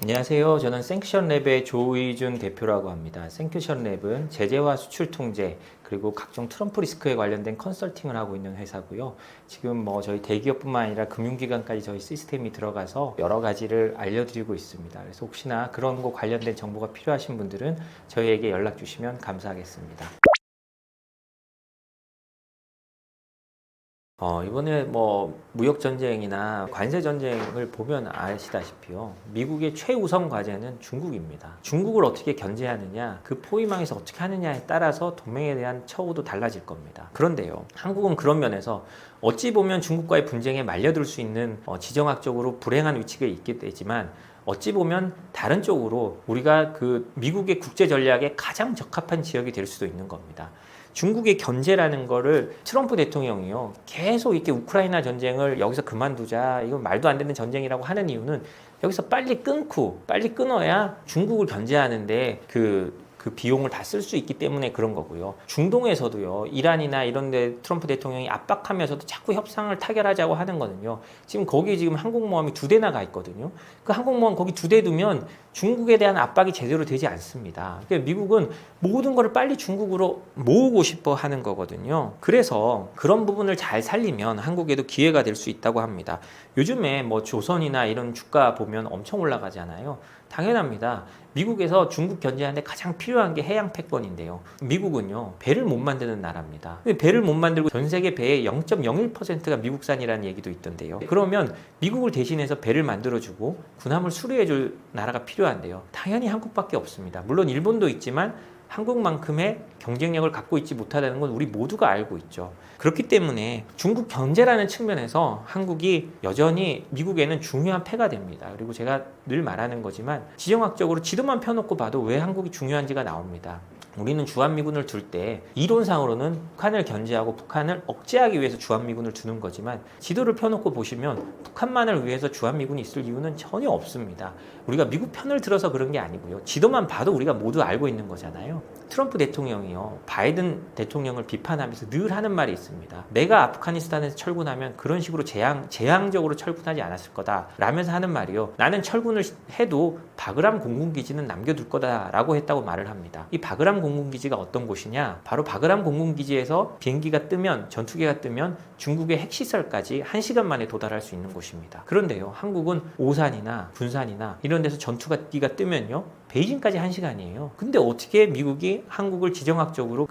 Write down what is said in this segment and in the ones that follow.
안녕하세요. 저는 생큐션랩의 조의준 대표라고 합니다. 생큐션랩은 제재와 수출 통제 그리고 각종 트럼프 리스크에 관련된 컨설팅을 하고 있는 회사고요. 지금 저희 대기업뿐만 아니라 금융기관까지 저희 시스템이 들어가서 여러 가지를 알려드리고 있습니다. 그래서 혹시나 그런 거 관련된 정보가 필요하신 분들은 저희에게 연락 주시면 감사하겠습니다. 이번에 무역 전쟁이나 관세 전쟁을 보면 아시다시피요. 미국의 최우선 과제는 중국입니다. 중국을 어떻게 견제하느냐, 그 포위망에서 어떻게 하느냐에 따라서 동맹에 대한 처우도 달라질 겁니다. 그런데요, 한국은 그런 면에서 어찌 보면 중국과의 분쟁에 말려들 수 있는 지정학적으로 불행한 위치가 있게 되지만 어찌 보면 다른 쪽으로 우리가 그 미국의 국제 전략에 가장 적합한 지역이 될 수도 있는 겁니다. 중국의 견제라는 거를 트럼프 대통령이요 계속 이렇게 우크라이나 전쟁을 여기서 그만두자, 이건 말도 안 되는 전쟁이라고 하는 이유는 여기서 빨리 끊어야 중국을 견제하는데 그 비용을 다 쓸 수 있기 때문에 그런 거고요. 중동에서도요, 이란이나 이런 데 트럼프 대통령이 압박하면서도 자꾸 협상을 타결하자고 하는 거는요. 지금 거기 지금 항공모함이 2대나 가 있거든요. 그 항공모함 거기 2대 두면 중국에 대한 압박이 제대로 되지 않습니다. 그러니까 미국은 모든 거를 빨리 중국으로 모으고 싶어 하는 거거든요. 그래서 그런 부분을 잘 살리면 한국에도 기회가 될 수 있다고 합니다. 요즘에 조선이나 이런 주가 보면 엄청 올라가잖아요. 당연합니다. 미국에서 중국 견제하는데 가장 필요한 게 해양 패권인데요. 미국은요, 배를 못 만드는 나라입니다. 배를 못 만들고 전 세계 배의 0.01%가 미국산이라는 얘기도 있던데요. 그러면 미국을 대신해서 배를 만들어주고 군함을 수리해줄 나라가 필요한데요. 당연히 한국밖에 없습니다. 물론 일본도 있지만 한국만큼의 경쟁력을 갖고 있지 못하다는 건 우리 모두가 알고 있죠. 그렇기 때문에 중국 견제라는 측면에서 한국이 여전히 미국에는 중요한 패가 됩니다. 그리고 제가 늘 말하는 거지만 지정학적으로 지도만 펴놓고 봐도 왜 한국이 중요한지가 나옵니다. 우리는 주한미군을 둘 때 이론상으로는 북한을 견제하고 북한을 억제하기 위해서 주한미군을 두는 거지만 지도를 펴놓고 보시면 북한만을 위해서 주한미군이 있을 이유는 전혀 없습니다. 우리가 미국 편을 들어서 그런 게 아니고요. 지도만 봐도 우리가 모두 알고 있는 거잖아요. 트럼프 대통령이요, 바이든 대통령을 비판하면서 늘 하는 말이 있습니다. 내가 아프가니스탄에서 철군하면 그런 식으로 재앙적으로 철군하지 않았을 거다 라면서 하는 말이요, 나는 철군을 해도 바그람 공군기지는 남겨둘 거다라고 했다고 말을 합니다. 이 바그람 공군기지가 어떤 곳이냐, 바로 바그람 공군기지에서 비행기가 뜨면, 전투기가 뜨면 중국의 핵시설까지 1시간 만에 도달할 수 있는 곳입니다. 그런데요, 한국은 오산이나 군산이나 이런 데서 전투기가 뜨면요, 베이징까지 1시간이에요. 근데 어떻게 미국이 한국을 지정학적으로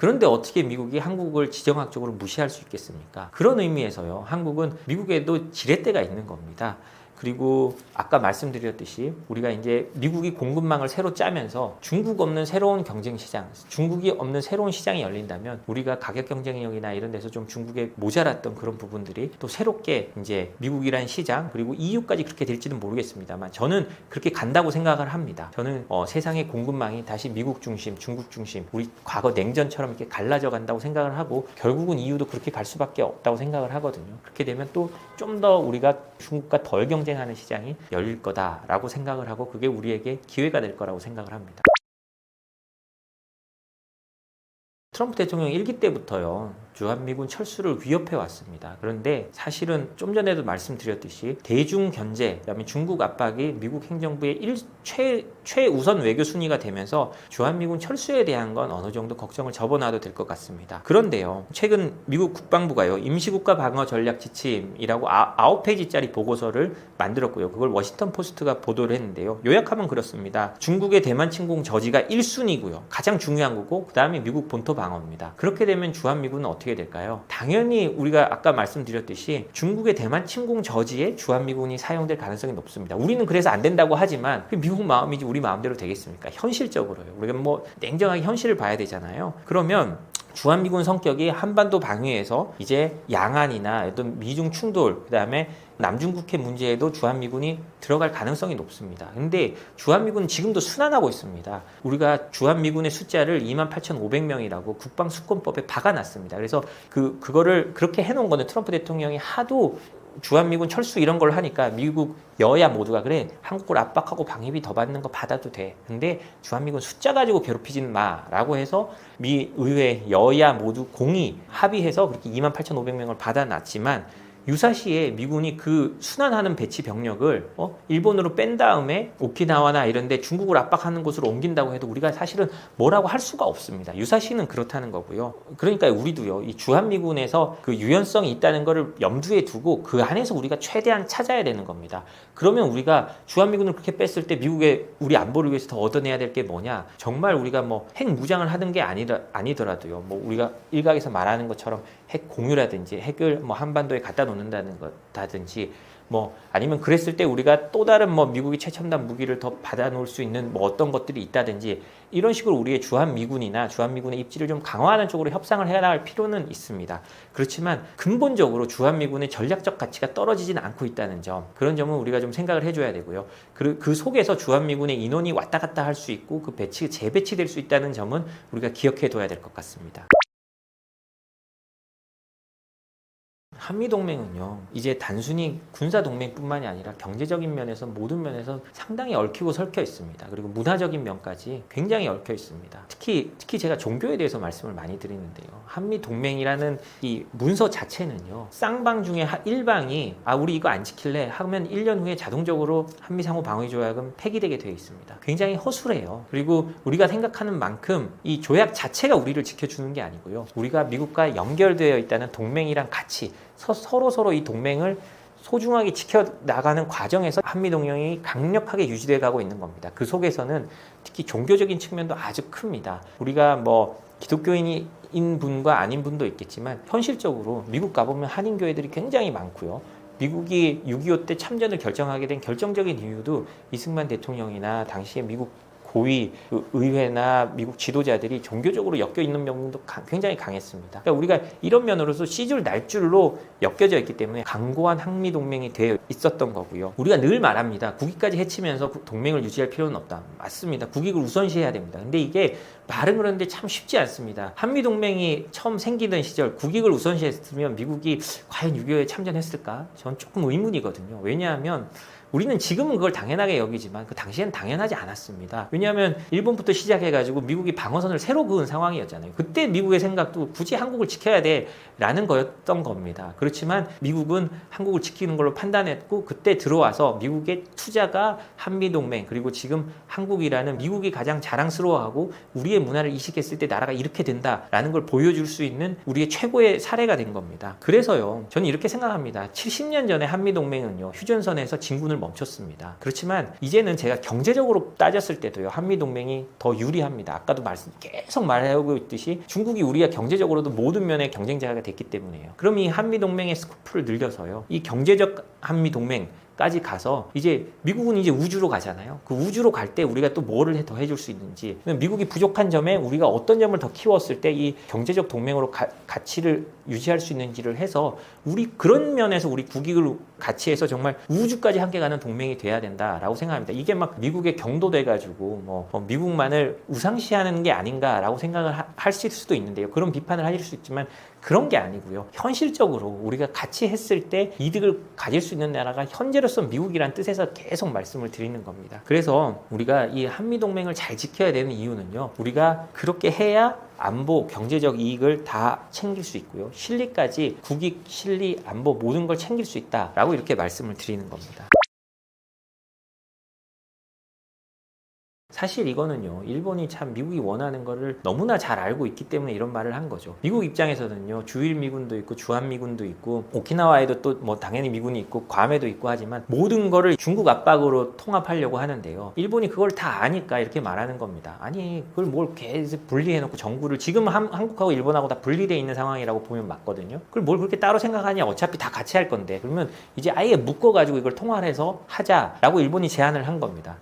무시할 수 있겠습니까? 그런 의미에서요, 한국은 미국에도 지렛대가 있는 겁니다. 그리고 아까 말씀드렸듯이 우리가 이제 미국이 공급망을 새로 짜면서 중국이 없는 새로운 시장이 열린다면 우리가 가격 경쟁력이나 이런 데서 좀 중국에 모자랐던 그런 부분들이 또 새롭게 이제 미국이란 시장, 그리고 EU까지 그렇게 될지는 모르겠습니다만 저는 그렇게 간다고 생각을 합니다. 저는 세상의 공급망이 다시 미국 중심, 중국 중심, 우리 과거 냉전처럼 이렇게 갈라져 간다고 생각을 하고, 결국은 EU도 그렇게 갈 수밖에 없다고 생각을 하거든요. 그렇게 되면 또 좀 더 우리가 중국과 덜 경쟁하는 시장이 열릴 거다라고 생각을 하고, 그게 우리에게 기회가 될 거라고 생각을 합니다. 트럼프 대통령 1기 때부터요, 주한미군 철수를 위협해 왔습니다. 그런데 사실은 좀 전에도 말씀드렸듯이 대중 견제, 그다음에 중국 압박이 미국 행정부의 최우선 외교 순위가 되면서 주한미군 철수에 대한 건 어느 정도 걱정을 접어놔도 될 것 같습니다. 그런데요, 최근 미국 국방부가요, 임시국가 방어 전략 지침이라고 9페이지짜리 보고서를 만들었고요. 그걸 워싱턴 포스트가 보도를 했는데요. 요약하면 그렇습니다. 중국의 대만 침공 저지가 1순위고요. 가장 중요한 거고, 그 다음에 미국 본토 방어입니다. 그렇게 되면 주한미군은 어떻게 될까요? 당연히 우리가 아까 말씀드렸듯이 중국의 대만 침공 저지에 주한미군이 사용될 가능성이 높습니다. 우리는 그래서 안 된다고 하지만 미국 마음이지 우리 마음대로 되겠습니까? 현실적으로요. 우리가 냉정하게 현실을 봐야 되잖아요. 그러면 주한미군 성격이 한반도 방위에서 이제 양안이나 어떤 미중 충돌, 그 다음에 남중국해 문제에도 주한미군이 들어갈 가능성이 높습니다. 근데 주한미군은 지금도 순환하고 있습니다. 우리가 주한미군의 숫자를 28,500명이라고 국방수권법에 박아놨습니다. 그래서 그거를 그렇게 해놓은 거는 트럼프 대통령이 하도 주한미군 철수 이런 걸 하니까 미국 여야 모두가 그래, 한국을 압박하고 방위비 더 받는 거 받아도 돼. 근데 주한미군 숫자 가지고 괴롭히진 마라고 해서 미 의회 여야 모두 합의해서 그렇게 28,500명을 받아놨지만, 유사시에 미군이 그 순환하는 배치 병력을 일본으로 뺀 다음에 오키나와나 이런데 중국을 압박하는 곳으로 옮긴다고 해도 우리가 사실은 뭐라고 할 수가 없습니다. 유사시는 그렇다는 거고요. 그러니까 우리도요, 이 주한미군에서 그 유연성이 있다는 거를 염두에 두고 그 안에서 우리가 최대한 찾아야 되는 겁니다. 그러면 우리가 주한미군을 그렇게 뺐을 때 미국의 우리 안보를 위해서 더 얻어내야 될 게 뭐냐? 정말 우리가 뭐 핵무장을 하는 게 아니더라도요. 뭐 우리가 일각에서 말하는 것처럼 핵 공유라든지 핵을 뭐 한반도에 갖다 놓는다는 것다든지 뭐 아니면 그랬을 때 우리가 또 다른 뭐 미국이 최첨단 무기를 더 받아놓을 수 있는 뭐 어떤 것들이 있다든지 이런 식으로 우리의 주한미군이나 주한미군의 입지를 좀 강화하는 쪽으로 협상을 해야 할 필요는 있습니다. 그렇지만 근본적으로 주한미군의 전략적 가치가 떨어지지는 않고 있다는 점, 그런 점은 우리가 좀 생각을 해줘야 되고요. 그 속에서 주한미군의 인원이 왔다 갔다 할 수 있고 그 재배치될 수 있다는 점은 우리가 기억해 둬야 될 것 같습니다. 한미동맹은요, 이제 단순히 군사동맹뿐만이 아니라 경제적인 면에서 모든 면에서 상당히 얽히고 설켜 있습니다. 그리고 문화적인 면까지 굉장히 얽혀 있습니다. 특히 제가 종교에 대해서 말씀을 많이 드리는데요. 한미동맹이라는 이 문서 자체는요, 쌍방 중에 일방이 우리 이거 안 지킬래 하면 1년 후에 자동적으로 한미상호방위조약은 폐기되게 되어 있습니다. 굉장히 허술해요. 그리고 우리가 생각하는 만큼 이 조약 자체가 우리를 지켜주는 게 아니고요. 우리가 미국과 연결되어 있다는 동맹이란 가치, 서로 이 동맹을 소중하게 지켜나가는 과정에서 한미동맹이 강력하게 유지돼 가고 있는 겁니다. 그 속에서는 특히 종교적인 측면도 아주 큽니다. 우리가 뭐 기독교인인 분과 아닌 분도 있겠지만 현실적으로 미국 가보면 한인교회들이 굉장히 많고요. 미국이 6.25 때 참전을 결정하게 된 결정적인 이유도 이승만 대통령이나 당시에 미국 고위 의회나 미국 지도자들이 종교적으로 엮여 있는 면도 굉장히 강했습니다. 그러니까 우리가 이런 면으로서 씨줄 날줄로 엮여져 있기 때문에 강고한 한미동맹이 되어 있었던 거고요. 우리가 늘 말합니다. 국익까지 해치면서 동맹을 유지할 필요는 없다. 맞습니다. 국익을 우선시해야 됩니다. 근데 이게 말은 그런데 참 쉽지 않습니다. 한미동맹이 처음 생기던 시절 국익을 우선시했으면 미국이 과연 6.25에 참전했을까? 전 조금 의문이거든요. 왜냐하면 우리는 지금은 그걸 당연하게 여기지만 그 당시엔 당연하지 않았습니다. 왜냐하면 일본부터 시작해가지고 미국이 방어선을 새로 그은 상황이었잖아요. 그때 미국의 생각도 굳이 한국을 지켜야 돼라는 거였던 겁니다. 그렇지만 미국은 한국을 지키는 걸로 판단했고 그때 들어와서 미국의 투자가 한미동맹 그리고 지금 한국이라는 미국이 가장 자랑스러워하고 우리의 문화를 이식했을 때 나라가 이렇게 된다라는 걸 보여줄 수 있는 우리의 최고의 사례가 된 겁니다. 그래서요, 저는 이렇게 생각합니다. 70년 전에 한미동맹은요, 휴전선에서 진군을 멈췄습니다. 그렇지만 이제는 제가 경제적으로 따졌을 때도요, 한미동맹이 더 유리합니다. 아까도 계속 말하고 있듯이 중국이 우리가 경제적으로도 모든 면의 경쟁자가 됐기 때문이에요. 그럼 이 한미동맹의 스코프를 늘려서요, 이 경제적 한미동맹 까지 가서 이제 미국은 이제 우주로 가잖아요. 그 우주로 갈 때 우리가 또 뭐를 더 해줄 수 있는지, 미국이 부족한 점에 우리가 어떤 점을 더 키웠을 때 이 경제적 동맹으로 가치를 유지할 수 있는지를 해서 우리 그런 면에서 우리 국익을 같이 해서 정말 우주까지 함께 가는 동맹이 돼야 된다라고 생각합니다. 이게 막 미국에 경도돼가지고 뭐 미국만을 우상시하는 게 아닌가라고 생각을 하실 수도 있는데요. 그런 비판을 하실 수 있지만 그런 게 아니고요. 현실적으로 우리가 같이 했을 때 이득을 가질 수 있는 나라가 현재로서 미국이란 뜻에서 계속 말씀을 드리는 겁니다. 그래서 우리가 이 한미동맹을 잘 지켜야 되는 이유는요, 우리가 그렇게 해야 안보, 경제적 이익을 다 챙길 수 있고요, 실리까지 국익, 실리, 안보 모든 걸 챙길 수 있다라고 이렇게 말씀을 드리는 겁니다. 사실 이거는요, 일본이 참 미국이 원하는 거를 너무나 잘 알고 있기 때문에 이런 말을 한 거죠. 미국 입장에서는요, 주일미군도 있고 주한미군도 있고 오키나와에도 또 뭐 당연히 미군이 있고 괌에도 있고 하지만 모든 거를 중국 압박으로 통합하려고 하는데요, 일본이 그걸 다 아니까 이렇게 말하는 겁니다. 아니, 그걸 뭘 계속 분리해놓고 정부를, 지금 한국하고 일본하고 다 분리되어 있는 상황이라고 보면 맞거든요. 그걸 뭘 그렇게 따로 생각하냐, 어차피 다 같이 할 건데. 그러면 이제 아예 묶어가지고 이걸 통합해서 하자라고 일본이 제안을 한 겁니다.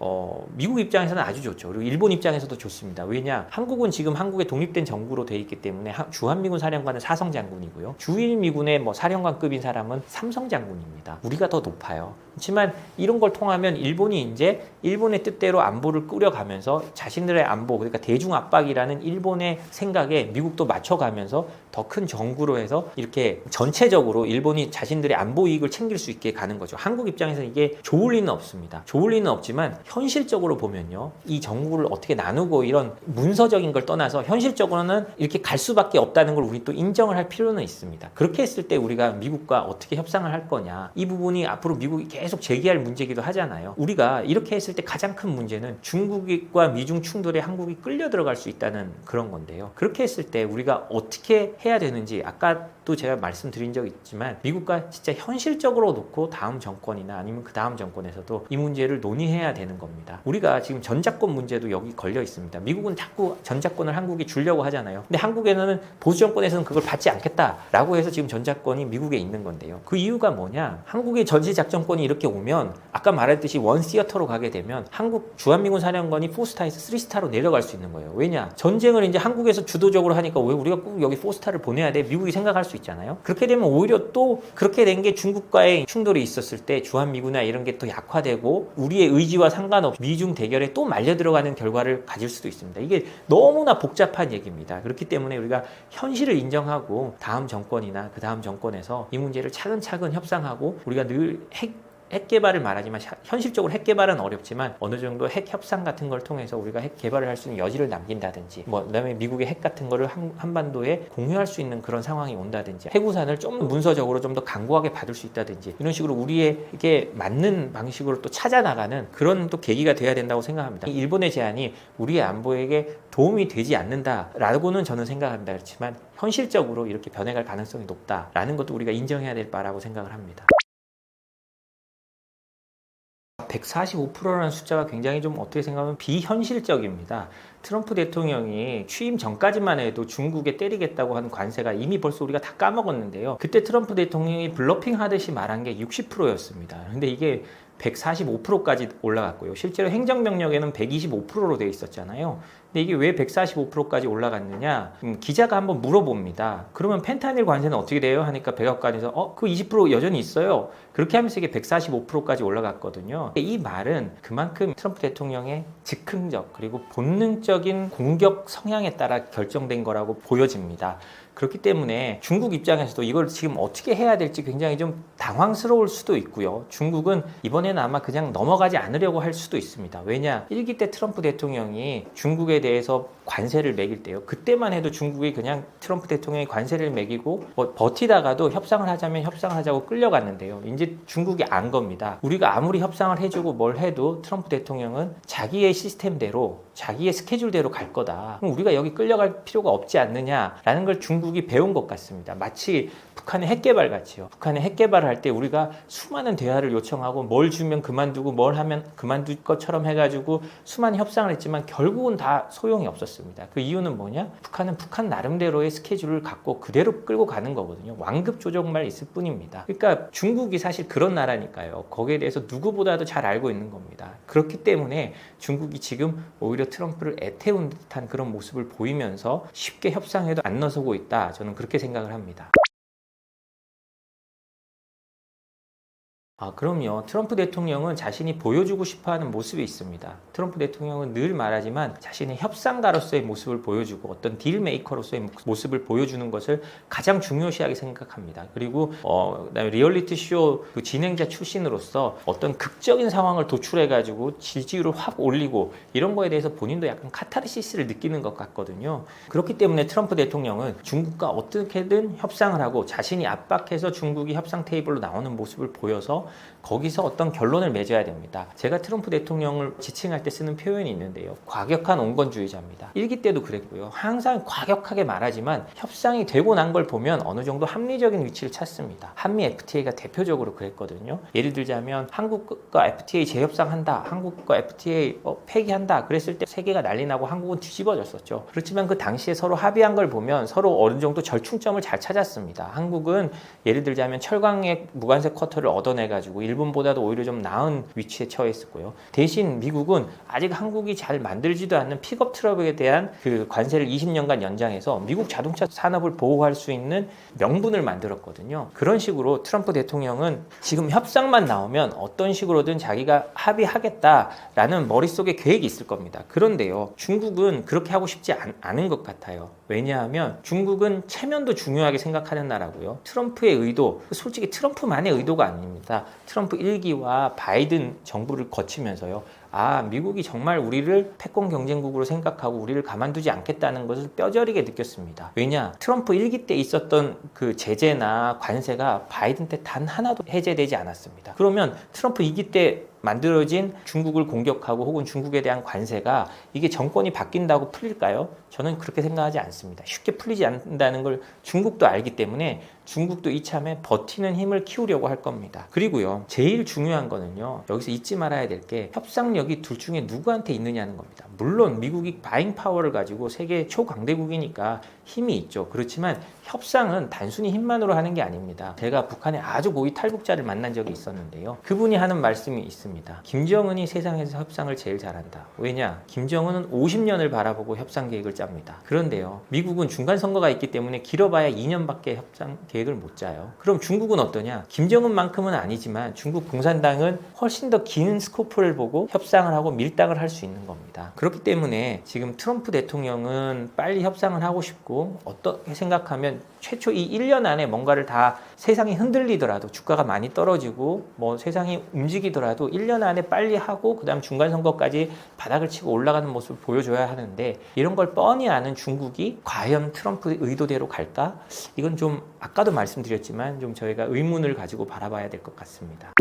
미국 입장에서는 아주 좋죠. 그리고 일본 입장에서도 좋습니다. 왜냐? 한국은 지금 한국의 독립된 정부로 돼 있기 때문에 주한미군 사령관은 사성 장군이고요. 주일미군의 뭐 사령관급인 사람은 삼성 장군입니다. 우리가 더 높아요. 그렇지만 이런 걸 통하면 일본이 이제 일본의 뜻대로 안보를 꾸려가면서 자신들의 안보, 그러니까 대중 압박이라는 일본의 생각에 미국도 맞춰가면서 더 큰 정부로 해서 이렇게 전체적으로 일본이 자신들의 안보 이익을 챙길 수 있게 가는 거죠. 한국 입장에서 이게 좋을 리는 없습니다. 좋을 리는 없지만 현실적으로 보면요, 이 정부를 어떻게 나누고 이런 문서적인 걸 떠나서 현실적으로는 이렇게 갈 수밖에 없다는 걸 우리 또 인정을 할 필요는 있습니다. 그렇게 했을 때 우리가 미국과 어떻게 협상을 할 거냐, 이 부분이 앞으로 미국이 계속 제기할 문제이기도 하잖아요. 우리가 이렇게 했을 때 가장 큰 문제는 중국과 미중 충돌에 한국이 끌려 들어갈 수 있다는 그런 건데요. 그렇게 했을 때 우리가 어떻게 해야 되는지, 아까 또 제가 말씀드린 적이 있지만 미국과 진짜 현실적으로 놓고 다음 정권이나 아니면 그 다음 정권에서도 이 문제를 논의해야 되는 겁니다. 우리가 지금 전작권 문제도 여기 걸려 있습니다. 미국은 자꾸 전작권을 한국이 주려고 하잖아요. 근데 한국에는 보수 정권에서는 그걸 받지 않겠다라고 해서 지금 전작권이 미국에 있는 건데요. 그 이유가 뭐냐? 한국의 전시작전권이 이렇게 오면 아까 말했듯이 원시어터로 가게 되면 한국 주한미군 사령관이 4스타에서 3스타로 내려갈 수 있는 거예요. 왜냐? 전쟁을 이제 한국에서 주도적으로 하니까 왜 우리가 꼭 여기 4스타를 보내야 돼? 미국이 생각할 수 있잖아요. 그렇게 되면 오히려 또 그렇게 된 게 중국과의 충돌이 있었을 때 주한미군이나 이런 게 더 약화되고 우리의 의지와 상관없이 미중 대결에 또 말려 들어가는 결과를 가질 수도 있습니다. 이게 너무나 복잡한 얘기입니다. 그렇기 때문에 우리가 현실을 인정하고 다음 정권이나 그 다음 정권에서 이 문제를 차근차근 협상하고 우리가 늘 핵 개발을 말하지만 현실적으로 핵 개발은 어렵지만 어느 정도 핵 협상 같은 걸 통해서 우리가 핵 개발을 할 수 있는 여지를 남긴다든지 그다음에 미국의 핵 같은 거를 한반도에 공유할 수 있는 그런 상황이 온다든지 핵우산을 좀 문서적으로 좀 더 강고하게 받을 수 있다든지 이런 식으로 우리에게 맞는 방식으로 또 찾아나가는 그런 또 계기가 돼야 된다고 생각합니다. 일본의 제안이 우리의 안보에게 도움이 되지 않는다라고는 저는 생각합니다. 그렇지만 현실적으로 이렇게 변해갈 가능성이 높다라는 것도 우리가 인정해야 될 바라고 생각을 합니다. 145%라는 숫자가 굉장히 좀 어떻게 생각하면 비현실적입니다. 트럼프 대통령이 취임 전까지만 해도 중국에 때리겠다고 하는 관세가 이미 벌써 우리가 다 까먹었는데요. 그때 트럼프 대통령이 블러핑 하듯이 말한 게 60%였습니다. 근데 이게 145%까지 올라갔고요. 실제로 행정명령에는 125%로 되어 있었잖아요. 근데 이게 왜 145%까지 올라갔느냐? 기자가 한번 물어봅니다. 그러면 펜타닐 관세는 어떻게 돼요? 하니까 백악관에서 그 20% 여전히 있어요. 그렇게 하면서 이게 145%까지 올라갔거든요. 이 말은 그만큼 트럼프 대통령의 즉흥적 그리고 본능적인 공격 성향에 따라 결정된 거라고 보여집니다. 그렇기 때문에 중국 입장에서도 이걸 지금 어떻게 해야 될지 굉장히 좀 당황스러울 수도 있고요. 중국은 이번에는 아마 그냥 넘어가지 않으려고 할 수도 있습니다. 왜냐? 1기 때 트럼프 대통령이 중국에 대해서 관세를 매길 때요. 그때만 해도 중국이 그냥 트럼프 대통령이 관세를 매기고 버티다가도 협상을 하자면 협상을 하자고 끌려갔는데요. 이제 중국이 안 겁니다. 우리가 아무리 협상을 해주고 뭘 해도 트럼프 대통령은 자기의 시스템대로 자기의 스케줄대로 갈 거다. 그럼 우리가 여기 끌려갈 필요가 없지 않느냐라는 걸 중국이 배운 것 같습니다. 마치 북한의 핵개발 같이요. 북한의 핵개발을 할 때 우리가 수많은 대화를 요청하고 뭘 주면 그만두고 뭘 하면 그만둘 것처럼 해가지고 수많은 협상을 했지만 결국은 다 소용이 없었습니다. 그 이유는 뭐냐? 북한은 북한 나름대로의 스케줄을 갖고 그대로 끌고 가는 거거든요. 완급 조정만 있을 뿐입니다. 그러니까 중국이 사실 그런 나라니까요. 거기에 대해서 누구보다도 잘 알고 있는 겁니다. 그렇기 때문에 중국이 지금 오히려 트럼프를 애태운 듯한 그런 모습을 보이면서 쉽게 협상에도 안 나서고 있다. 저는 그렇게 생각을 합니다. 그럼요. 트럼프 대통령은 자신이 보여주고 싶어하는 모습이 있습니다. 트럼프 대통령은 늘 말하지만 자신의 협상가로서의 모습을 보여주고 어떤 딜메이커로서의 모습을 보여주는 것을 가장 중요시하게 생각합니다. 그리고 그다음에 리얼리티 쇼 그 진행자 출신으로서 어떤 극적인 상황을 도출해가지고 지지율을 확 올리고 이런 거에 대해서 본인도 약간 카타르시스를 느끼는 것 같거든요. 그렇기 때문에 트럼프 대통령은 중국과 어떻게든 협상을 하고 자신이 압박해서 중국이 협상 테이블로 나오는 모습을 보여서 거기서 어떤 결론을 맺어야 됩니다. 제가 트럼프 대통령을 지칭할 때 쓰는 표현이 있는데요. 과격한 온건주의자입니다. 1기 때도 그랬고요. 항상 과격하게 말하지만 협상이 되고 난 걸 보면 어느 정도 합리적인 위치를 찾습니다. 한미 FTA가 대표적으로 그랬거든요. 예를 들자면 한국과 FTA 재협상한다. 한국과 FTA 폐기한다. 그랬을 때 세계가 난리 나고 한국은 뒤집어졌었죠. 그렇지만 그 당시에 서로 합의한 걸 보면 서로 어느 정도 절충점을 잘 찾았습니다. 한국은 예를 들자면 철강의 무관세 쿼터를 얻어내가지고 일본보다도 오히려 좀 나은 위치에 처해 있었고요. 대신 미국은 아직 한국이 잘 만들지도 않는 픽업 트럭에 대한 그 관세를 20년간 연장해서 미국 자동차 산업을 보호할 수 있는 명분을 만들었거든요. 그런 식으로 트럼프 대통령은 지금 협상만 나오면 어떤 식으로든 자기가 합의하겠다라는 머릿속에 계획이 있을 겁니다. 그런데요, 중국은 그렇게 하고 싶지 않은 것 같아요. 왜냐하면 중국은 체면도 중요하게 생각하는 나라고요. 트럼프의 의도, 솔직히 트럼프만의 의도가 아닙니다. 트럼프 1기와 바이든 정부를 거치면서요. 미국이 정말 우리를 패권 경쟁국으로 생각하고 우리를 가만두지 않겠다는 것을 뼈저리게 느꼈습니다. 왜냐? 트럼프 1기 때 있었던 그 제재나 관세가 바이든 때 단 하나도 해제되지 않았습니다. 그러면 트럼프 2기 때 만들어진 중국을 공격하고 혹은 중국에 대한 관세가 이게 정권이 바뀐다고 풀릴까요? 저는 그렇게 생각하지 않습니다. 쉽게 풀리지 않는다는 걸 중국도 알기 때문에 중국도 이참에 버티는 힘을 키우려고 할 겁니다. 그리고요, 제일 중요한 거는요, 여기서 잊지 말아야 될 게 협상력이 둘 중에 누구한테 있느냐는 겁니다. 물론 미국이 바잉 파워를 가지고 세계 초강대국이니까 힘이 있죠. 그렇지만 협상은 단순히 힘만으로 하는 게 아닙니다. 제가 북한의 아주 고위 탈북자를 만난 적이 있었는데요. 그분이 하는 말씀이 있습니다. 김정은이 세상에서 협상을 제일 잘한다. 왜냐? 김정은은 50년을 바라보고 협상 계획을 짭니다. 그런데요, 미국은 중간 선거가 있기 때문에 길어봐야 2년밖에 협상 계획을 못 짜요. 그럼 중국은 어떠냐? 김정은만큼은 아니지만 중국 공산당은 훨씬 더 긴 스코프를 보고 협상을 하고 밀당을 할 수 있는 겁니다. 그렇기 때문에 지금 트럼프 대통령은 빨리 협상을 하고 싶고, 어떻게 생각하면 최초 이 1년 안에 뭔가를 다 세상이 흔들리더라도, 주가가 많이 떨어지고 뭐 세상이 움직이더라도 1년 안에 빨리 하고 그 다음 중간 선거까지 바닥을 치고 올라가는 모습을 보여줘야 하는데, 이런 걸 뻔히 아는 중국이 과연 트럼프의 의도대로 갈까? 이건 좀 아까도 말씀드렸지만 좀 저희가 의문을 가지고 바라봐야 될 것 같습니다.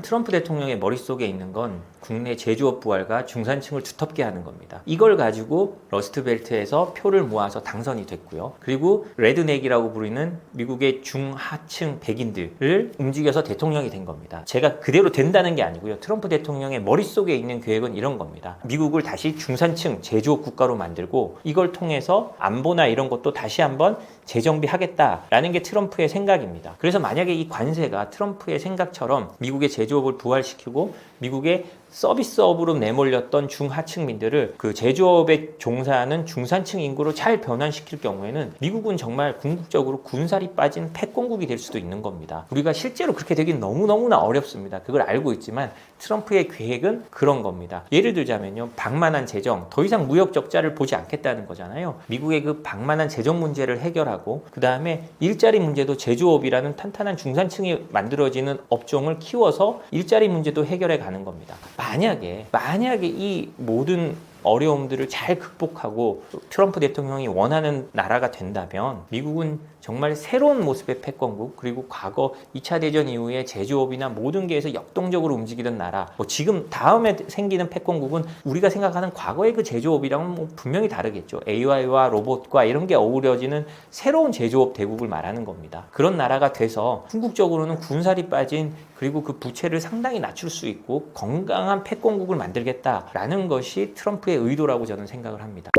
트럼프 대통령의 머릿속에 있는 건 국내 제조업 부활과 중산층을 두텁게 하는 겁니다. 이걸 가지고 러스트벨트에서 표를 모아서 당선이 됐고요. 그리고 레드넥이라고 부르는 미국의 중하층 백인들을 움직여서 대통령이 된 겁니다. 제가 그대로 된다는 게 아니고요. 트럼프 대통령의 머릿속에 있는 계획은 이런 겁니다. 미국을 다시 중산층 제조업 국가로 만들고, 이걸 통해서 안보나 이런 것도 다시 한번 재정비하겠다라는 게 트럼프의 생각입니다. 그래서 만약에 이 관세가 트럼프의 생각처럼 미국의 제조업을 부활시키고 미국의 서비스업으로 내몰렸던 중하층민들을 그 제조업에 종사하는 중산층 인구로 잘 변환시킬 경우에는 미국은 정말 궁극적으로 군살이 빠진 패권국이 될 수도 있는 겁니다. 우리가 실제로 그렇게 되긴 너무너무나 어렵습니다. 그걸 알고 있지만 트럼프의 계획은 그런 겁니다. 예를 들자면요, 방만한 재정, 더 이상 무역 적자를 보지 않겠다는 거잖아요. 미국의 그 방만한 재정 문제를 해결하고, 그 다음에 일자리 문제도 제조업이라는 탄탄한 중산층이 만들어지는 업종을 키워서 일자리 문제도 해결해 가는 겁니다. 만약에 이 모든 어려움들을 잘 극복하고 트럼프 대통령이 원하는 나라가 된다면 미국은 정말 새로운 모습의 패권국, 그리고 과거 2차 대전 이후에 제조업이나 모든 게에서 역동적으로 움직이던 나라, 지금 다음에 생기는 패권국은 우리가 생각하는 과거의 그 제조업이랑은 분명히 다르겠죠. AI와 로봇과 이런 게 어우러지는 새로운 제조업 대국을 말하는 겁니다. 그런 나라가 돼서 궁극적으로는 군살이 빠진, 그리고 그 부채를 상당히 낮출 수 있고 건강한 패권국을 만들겠다라는 것이 트럼프의 의도라고 저는 생각을 합니다.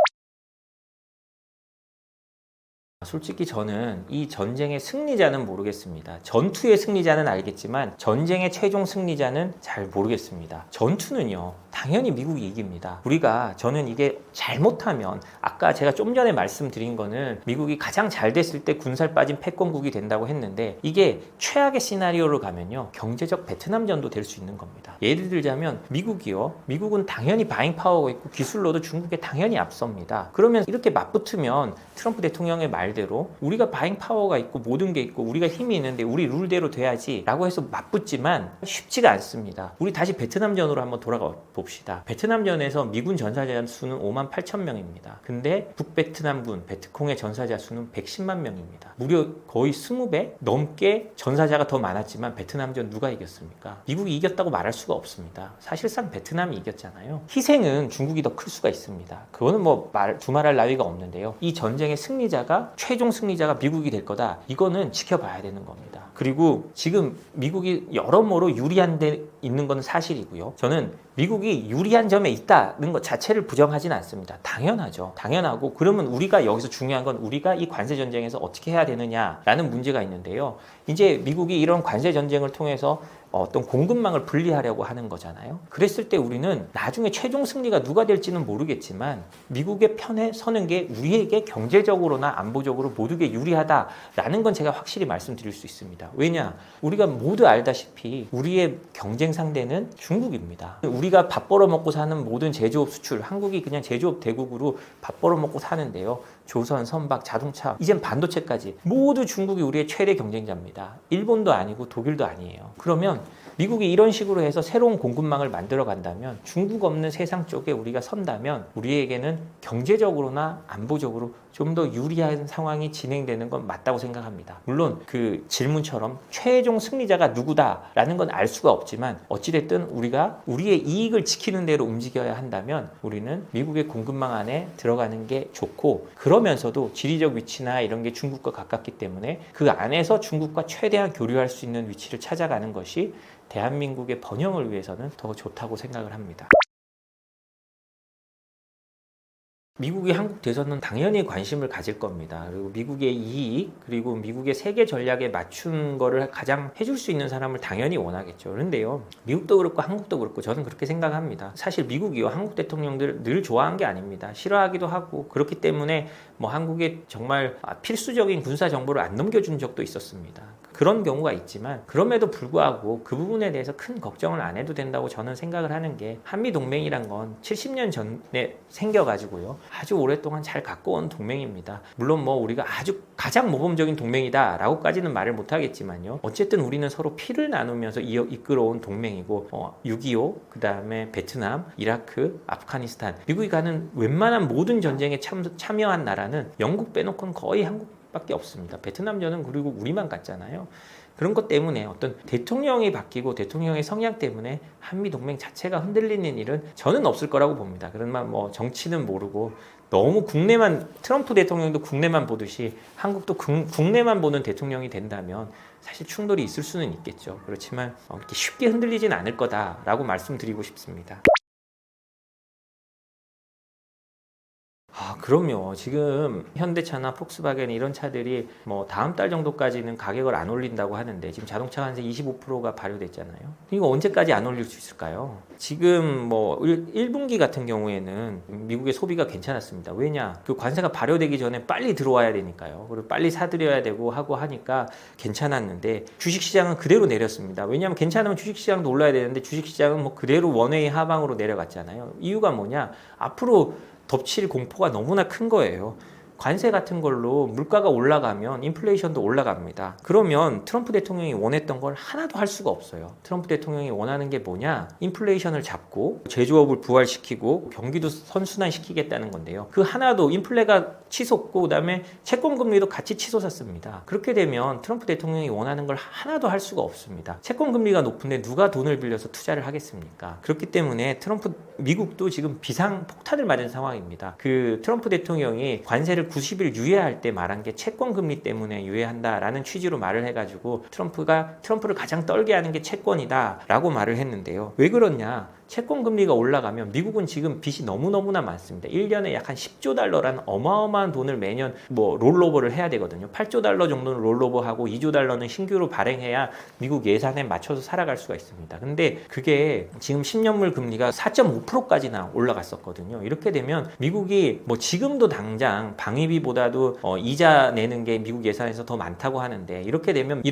솔직히 저는 이 전쟁의 승리자는 모르겠습니다. 전투의 승리자는 알겠지만 전쟁의 최종 승리자는 잘 모르겠습니다. 전투는요, 당연히 미국이 이깁니다. 저는 이게 잘못하면, 아까 제가 좀 전에 말씀드린 거는 미국이 가장 잘 됐을 때 군살 빠진 패권국이 된다고 했는데, 이게 최악의 시나리오로 가면요, 경제적 베트남전도 될 수 있는 겁니다. 예를 들자면 미국은 당연히 바잉 파워가 있고 기술로도 중국에 당연히 앞섭니다. 그러면 이렇게 맞붙으면 트럼프 대통령의 말대로 우리가 바잉 파워가 있고 모든 게 있고 우리가 힘이 있는데 우리 룰대로 돼야지 라고 해서 맞붙지만 쉽지가 않습니다. 우리 다시 베트남전으로 한번 돌아가 봅시다. 베트남전에서 미군 전사자 수는 5만 8천 명입니다. 근데 북베트남군, 베트콩의 전사자 수는 110만 명입니다. 무려 거의 20배 넘게 전사자가 더 많았지만 베트남전 누가 이겼습니까? 미국이 이겼다고 말할 수가 없습니다. 사실상 베트남이 이겼잖아요. 희생은 중국이 더 클 수가 있습니다. 그거는 두말할 나위가 없는데요. 이 전쟁의 최종 승리자가 미국이 될 거다. 이거는 지켜봐야 되는 겁니다. 그리고 지금 미국이 여러모로 유리한 데 있는 건 사실이고요. 저는 미국이 유리한 점에 있다는 것 자체를 부정하지는 않습니다. 당연하죠. 당연하고, 그러면 여기서 중요한 건 우리가 이 관세 전쟁에서 어떻게 해야 되느냐라는 문제가 있는데요. 이제 미국이 이런 관세 전쟁을 통해서 어떤 공급망을 분리하려고 하는 거잖아요. 그랬을 때 우리는 나중에 최종 승리가 누가 될지는 모르겠지만 미국의 편에 서는 게 우리에게 경제적으로나 안보적으로 모두게 유리하다라는 건 제가 확실히 말씀드릴 수 있습니다. 왜냐? 우리가 모두 알다시피 우리의 경쟁 상대는 중국입니다. 우리가 밥 벌어먹고 사는 모든 제조업 수출, 한국이 그냥 제조업 대국으로 밥 벌어먹고 사는데요. 조선, 선박, 자동차, 이젠 반도체까지 모두 중국이 우리의 최대 경쟁자입니다. 일본도 아니고 독일도 아니에요. 그러면 미국이 이런 식으로 해서 새로운 공급망을 만들어 간다면, 중국 없는 세상 쪽에 우리가 선다면 우리에게는 경제적으로나 안보적으로 좀 더 유리한 상황이 진행되는 건 맞다고 생각합니다. 물론 그 질문처럼 최종 승리자가 누구다라는 건 알 수가 없지만, 어찌됐든 우리가 우리의 이익을 지키는 대로 움직여야 한다면 우리는 미국의 공급망 안에 들어가는 게 좋고, 그러면서도 지리적 위치나 이런 게 중국과 가깝기 때문에 그 안에서 중국과 최대한 교류할 수 있는 위치를 찾아가는 것이 대한민국의 번영을 위해서는 더 좋다고 생각을 합니다. 미국이 한국 대선은 당연히 관심을 가질 겁니다. 그리고 미국의 이익, 그리고 미국의 세계 전략에 맞춘 거를 가장 해줄 수 있는 사람을 당연히 원하겠죠. 그런데요, 미국도 그렇고 한국도 그렇고 저는 그렇게 생각합니다. 사실 미국이요, 한국 대통령들 늘 좋아한 게 아닙니다. 싫어하기도 하고, 그렇기 때문에 뭐 한국에 정말 필수적인 군사 정보를 안 넘겨준 적도 있었습니다. 그런 경우가 있지만, 그럼에도 불구하고 그 부분에 대해서 큰 걱정을 안 해도 된다고 저는 생각을 하는 게, 한미동맹이란 건 70년 전에 생겨가지고요, 아주 오랫동안 잘 갖고 온 동맹입니다. 물론 뭐 우리가 아주 가장 모범적인 동맹이다 라고까지는 말을 못하겠지만요, 어쨌든 우리는 서로 피를 나누면서 이끌어온 동맹이고, 6.25, 그 다음에 베트남, 이라크, 아프가니스탄, 미국이 가는 웬만한 모든 전쟁에 참여한 나라는 영국 빼놓고는 거의 한국 밖에 없습니다. 베트남전은 그리고 우리만 갔잖아요. 그런 것 때문에 어떤 대통령이 바뀌고 대통령의 성향 때문에 한미동맹 자체가 흔들리는 일은 저는 없을 거라고 봅니다. 그러면 뭐 정치는 모르고 너무 국내만, 트럼프 대통령도 국내만 보듯이 한국도 국내만 보는 대통령이 된다면 사실 충돌이 있을 수는 있겠죠. 그렇지만 그렇게 쉽게 흔들리진 않을 거다라고 말씀드리고 싶습니다. 그럼요. 지금 현대차나 폭스바겐 이런 차들이 뭐 다음 달 정도까지는 가격을 안 올린다고 하는데, 지금 자동차 관세 25%가 발효됐잖아요. 이거 언제까지 안 올릴 수 있을까요? 지금 뭐 1분기 같은 경우에는 미국의 소비가 괜찮았습니다. 왜냐? 그 관세가 발효되기 전에 빨리 들어와야 되니까요. 그리고 빨리 사들여야 되고 하고 하니까 괜찮았는데, 주식시장은 그대로 내렸습니다. 왜냐하면 괜찮으면 주식시장도 올라야 되는데 주식시장은 뭐 그대로 원웨이 하방으로 내려갔잖아요. 이유가 뭐냐? 앞으로 덮칠 공포가 너무나 큰 거예요. 관세 같은 걸로 물가가 올라가면 인플레이션도 올라갑니다. 그러면 트럼프 대통령이 원했던 걸 하나도 할 수가 없어요. 트럼프 대통령이 원하는 게 뭐냐? 인플레이션을 잡고 제조업을 부활시키고 경기도 선순환시키겠다는 건데요. 그 하나도, 인플레가 치솟고 그다음에 채권금리도 같이 치솟았습니다. 그렇게 되면 트럼프 대통령이 원하는 걸 하나도 할 수가 없습니다. 채권금리가 높은데 누가 돈을 빌려서 투자를 하겠습니까? 그렇기 때문에 미국도 지금 비상폭탄을 맞은 상황입니다. 그 트럼프 대통령이 관세를 90일 유예할 때 말한 게 채권금리 때문에 유예한다라는 취지로 말을 해가지고, 트럼프를 가장 떨게 하는 게 채권이다라고 말을 했는데요. 왜 그러냐? 채권금리가 올라가면 미국은 지금 빚이 너무너무나 많습니다. 1년에 약 한 10조 달러라는 어마어마한 돈을 매년 뭐 롤오버를 해야 되거든요. 8조 달러 정도는 롤오버하고 2조 달러는 신규로 발행해야 미국 예산에 맞춰서 살아갈 수가 있습니다. 근데 그게 지금 10년물 금리가 4.5%까지나 올라갔었거든요. 이렇게 되면 미국이 뭐 지금도 당장 방위비보다도 이자 내는 게 미국 예산에서 더 많다고 하는데, 이렇게 되면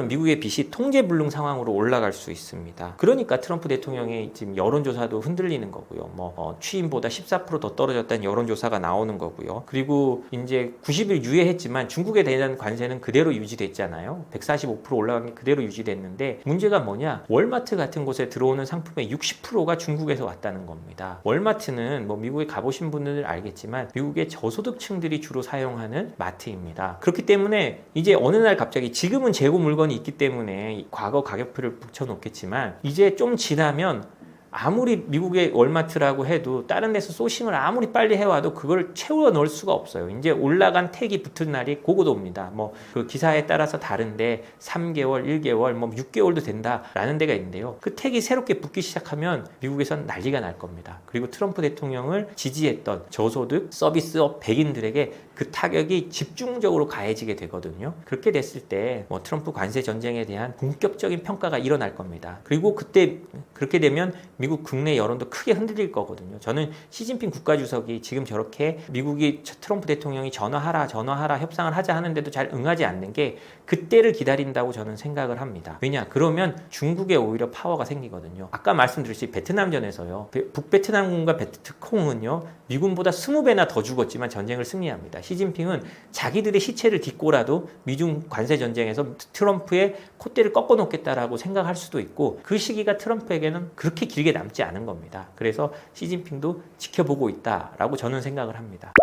미국의 빚이 통제불능 상황으로 올라갈 수 있습니다. 그러니까 트럼프 대통령이 지금 여론조사도 흔들리는 거고요. 취임보다 14% 더 떨어졌다는 여론조사가 나오는 거고요. 그리고 이제 90일 유예했지만 중국에 대한 관세는 그대로 유지됐잖아요. 145% 올라간 게 그대로 유지됐는데, 문제가 뭐냐? 월마트 같은 곳에 들어오는 상품의 60%가 중국에서 왔다는 겁니다. 월마트는 뭐 미국에 가보신 분들은 알겠지만 미국의 저소득층들이 주로 사용하는 마트입니다. 그렇기 때문에 이제 어느 날 갑자기, 지금은 재고 물건이 있기 때문에 과거 가격표를 붙여놓겠지만, 이제 좀 지나면 아무리 미국의 월마트라고 해도 다른 데서 소싱을 아무리 빨리 해와도 그걸 채워 넣을 수가 없어요. 이제 올라간 택이 붙은 날이 고고도입니다. 뭐 그 기사에 따라서 다른데 3개월, 1개월, 뭐 6개월도 된다라는 데가 있는데요. 그 택이 새롭게 붙기 시작하면 미국에선 난리가 날 겁니다. 그리고 트럼프 대통령을 지지했던 저소득 서비스업 백인들에게 그 타격이 집중적으로 가해지게 되거든요. 그렇게 됐을 때 뭐 트럼프 관세 전쟁에 대한 본격적인 평가가 일어날 겁니다. 그리고 그때 그렇게 되면 미국 국내 여론도 크게 흔들릴 거거든요. 저는 시진핑 국가주석이 지금 저렇게 미국이 트럼프 대통령이 전화하라 협상을 하자 하는데도 잘 응하지 않는 게 그때를 기다린다고 저는 생각을 합니다. 왜냐? 그러면 중국에 오히려 파워가 생기거든요. 아까 말씀드렸듯이 베트남전에서요. 북베트남군과 베트콩은요. 미군보다 20배나 더 죽었지만 전쟁을 승리합니다. 시진핑은 자기들의 시체를 딛고라도 미중 관세 전쟁에서 트럼프의 콧대를 꺾어 놓겠다라고 생각할 수도 있고 그 시기가 트럼프에게는 그렇게 길게 남지 않은 겁니다. 그래서 시진핑도 지켜보고 있다라고 저는 생각을 합니다.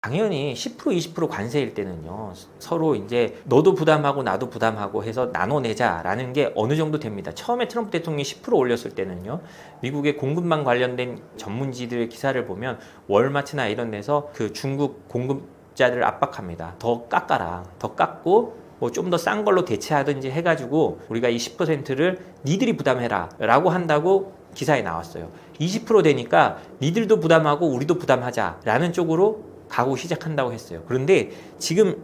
당연히 10% 20% 관세일 때는요 서로 이제 너도 부담하고 나도 부담하고 해서 나눠내자라는 게 어느 정도 됩니다. 처음에 트럼프 대통령이 10% 올렸을 때는요 미국의 공급망 관련된 전문지들의 기사를 보면 월마트나 이런 데서 그 중국 공급자들을 압박합니다. 더 깎아라, 더 깎고 뭐 좀 더 싼 걸로 대체하든지 해가지고 우리가 이 10%를 니들이 부담해라 라고 한다고 기사에 나왔어요. 20% 되니까 니들도 부담하고 우리도 부담하자라는 쪽으로 가고 시작한다고 했어요. 그런데 지금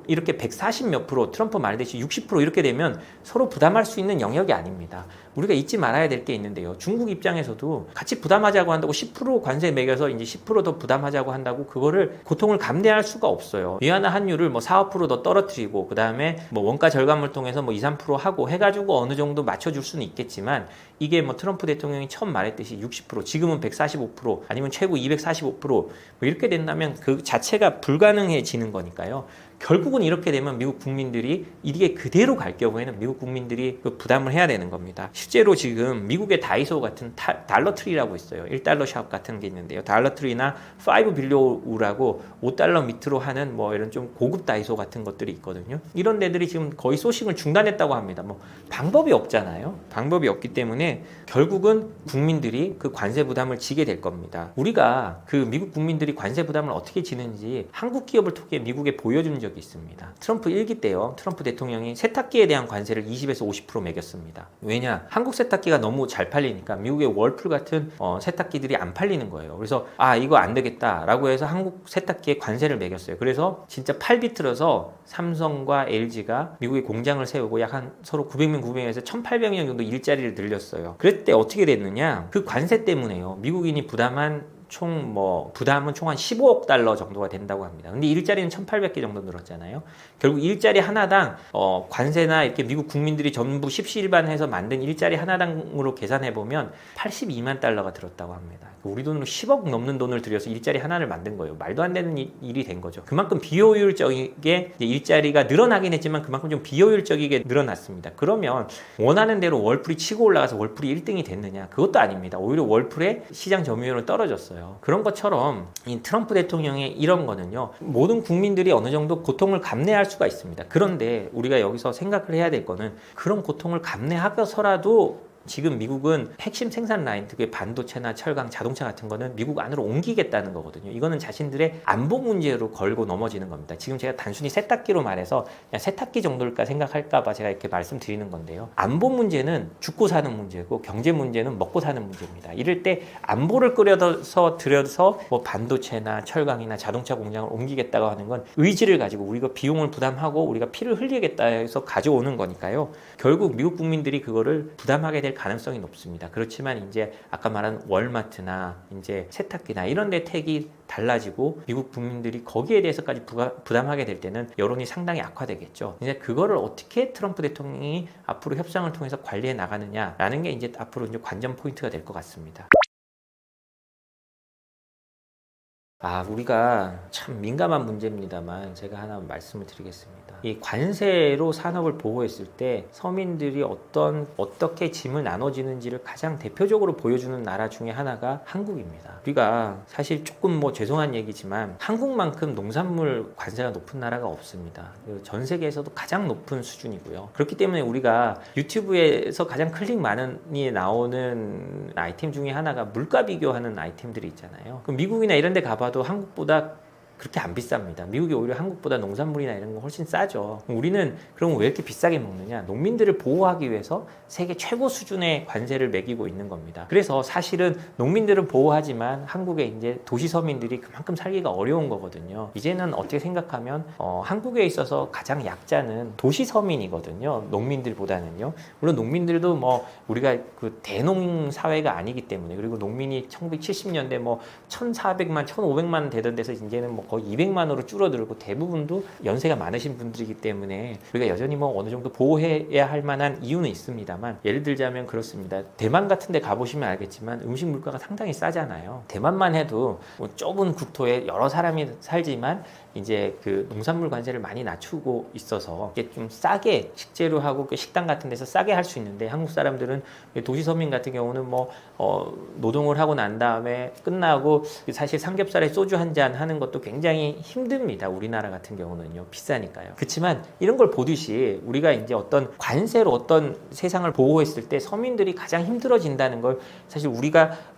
이렇게 140 몇 프로, 트럼프 말듯이 60% 이렇게 되면 서로 부담할 수 있는 영역이 아닙니다. 우리가 잊지 말아야 될 게 있는데요. 중국 입장에서도 같이 부담하자고 한다고 10% 관세 매겨서 이제 10% 더 부담하자고 한다고 그거를 고통을 감내할 수가 없어요. 위안화 환율을 뭐 4, 5% 더 떨어뜨리고 그 다음에 뭐 원가 절감을 통해서 뭐 2, 3% 하고 해가지고 어느 정도 맞춰줄 수는 있겠지만 이게 뭐 트럼프 대통령이 처음 말했듯이 60% 지금은 145% 아니면 최고 245% 뭐 이렇게 된다면 그 자체가 불가능해지는 거니까요. 결국은 이렇게 되면 미국 국민들이 이게 그대로 갈 경우에는 미국 국민들이 그 부담을 해야 되는 겁니다. 실제로 지금 미국의 다이소 같은 달러트리라고 있어요. 1달러 샵 같은 게 있는데요. 달러트리나 5빌리오라고 5달러 밑으로 하는 뭐 이런 좀 고급 다이소 같은 것들이 있거든요. 이런 데들이 지금 거의 소싱을 중단했다고 합니다. 뭐 방법이 없잖아요. 방법이 없기 때문에 결국은 국민들이 그 관세 부담을 지게 될 겁니다. 우리가 그 미국 국민들이 관세 부담을 어떻게 지는지 한국 기업을 통해 미국에 보여준 적이 있습니다. 트럼프 1기 때요. 트럼프 대통령이 세탁기에 대한 관세를 20에서 50% 매겼습니다. 왜냐? 한국 세탁기가 너무 잘 팔리니까 미국의 월풀 같은 세탁기들이 안 팔리는 거예요. 그래서 이거 안 되겠다라고 해서 한국 세탁기에 관세를 매겼어요. 그래서 진짜 팔 비틀어서 삼성과 LG가 미국에 공장을 세우고 약 한 서로 900명, 900명에서 1800명 정도 일자리를 늘렸어요. 그럴 때 어떻게 됐느냐? 그 관세 때문에요. 미국인이 부담은 총 한 15억 달러 정도가 된다고 합니다. 근데 일자리는 1,800개 정도 늘었잖아요. 결국 일자리 하나당 관세나 이렇게 미국 국민들이 전부 십시일반해서 만든 일자리 하나당으로 계산해 보면 82만 달러가 들었다고 합니다. 우리 돈으로 10억 넘는 돈을 들여서 일자리 하나를 만든 거예요. 말도 안 되는 일이 된 거죠. 그만큼 비효율적이게 일자리가 늘어나긴 했지만 그만큼 좀 비효율적이게 늘어났습니다. 그러면 원하는 대로 월풀이 치고 올라가서 월풀이 1등이 됐느냐? 그것도 아닙니다. 오히려 월풀의 시장 점유율은 떨어졌어요. 그런 것처럼 이 트럼프 대통령의 이런 거는요 모든 국민들이 어느 정도 고통을 감내할 수가 있습니다. 그런데 우리가 여기서 생각을 해야 될 거는 그런 고통을 감내하고서라도 지금 미국은 핵심 생산 라인, 특히 반도체나 철강, 자동차 같은 거는 미국 안으로 옮기겠다는 거거든요. 이거는 자신들의 안보 문제로 걸고 넘어지는 겁니다. 지금 제가 단순히 세탁기로 말해서 그냥 세탁기 정도일까 생각할까 봐 제가 이렇게 말씀드리는 건데요. 안보 문제는 죽고 사는 문제고 경제 문제는 먹고 사는 문제입니다. 이럴 때 안보를 들여서 뭐 반도체나 철강이나 자동차 공장을 옮기겠다고 하는 건 의지를 가지고 우리가 비용을 부담하고 우리가 피를 흘리겠다 해서 가져오는 거니까요. 결국 미국 국민들이 그거를 부담하게 될 가능성이 높습니다. 그렇지만 이제 아까 말한 월마트나 이제 세탁기나 이런 데 택이 달라지고 미국 국민들이 거기에 대해서까지 부담하게 될 때는 여론이 상당히 악화되겠죠. 이제 그거를 어떻게 트럼프 대통령이 앞으로 협상을 통해서 관리해 나가느냐라는 게 이제 앞으로 이제 관전 포인트가 될 것 같습니다. 우리가 참 민감한 문제입니다만 제가 하나 말씀을 드리겠습니다. 이 관세로 산업을 보호했을 때 서민들이 어떻게 짐을 나눠지는지를 가장 대표적으로 보여주는 나라 중에 하나가 한국입니다. 우리가 사실 조금 죄송한 얘기지만 한국만큼 농산물 관세가 높은 나라가 없습니다. 전 세계에서도 가장 높은 수준이고요. 그렇기 때문에 우리가 유튜브에서 가장 클릭 많이 나오는 아이템 중에 하나가 물가 비교하는 아이템들이 있잖아요. 그럼 미국이나 이런 데 가봐도 한국보다 그렇게 안 비쌉니다. 미국이 오히려 한국보다 농산물이나 이런 거 훨씬 싸죠. 우리는 그럼 왜 이렇게 비싸게 먹느냐? 농민들을 보호하기 위해서 세계 최고 수준의 관세를 매기고 있는 겁니다. 그래서 사실은 농민들은 보호하지만 한국의 이제 도시 서민들이 그만큼 살기가 어려운 거거든요. 이제는 어떻게 생각하면 한국에 있어서 가장 약자는 도시 서민이거든요. 농민들보다는요. 물론 농민들도 뭐 우리가 그 대농 사회가 아니기 때문에, 그리고 농민이 1970년대 뭐 1,400만, 1,500만 되던 데서 이제는 뭐 거의 200만으로 줄어들고, 대부분도 연세가 많으신 분들이기 때문에 우리가 여전히 뭐 어느 정도 보호해야 할 만한 이유는 있습니다만, 예를 들자면 그렇습니다. 대만 같은 데 가보시면 알겠지만 음식 물가가 상당히 싸잖아요. 대만만 해도 뭐 좁은 국토에 여러 사람이 살지만 이제 그 농산물 관세를 많이 낮추고 있어서 이게 좀 싸게 식재료하고 그 식당 같은 데서 싸게 할 수 있는데, 한국 사람들은 도시 서민 같은 경우는 뭐 노동을 하고 난 다음에 끝나고 사실 삼겹살에 소주 한 잔 하는 것도 굉장히 힘듭니다. 우리나라 같은 경우는요. 비싸니까요. 그렇지만 이런 걸 보듯이 우리가 이제 어떤 관세로 어떤 세상을 보호했을 때 서민들이 가장 힘들어진다는 걸 사실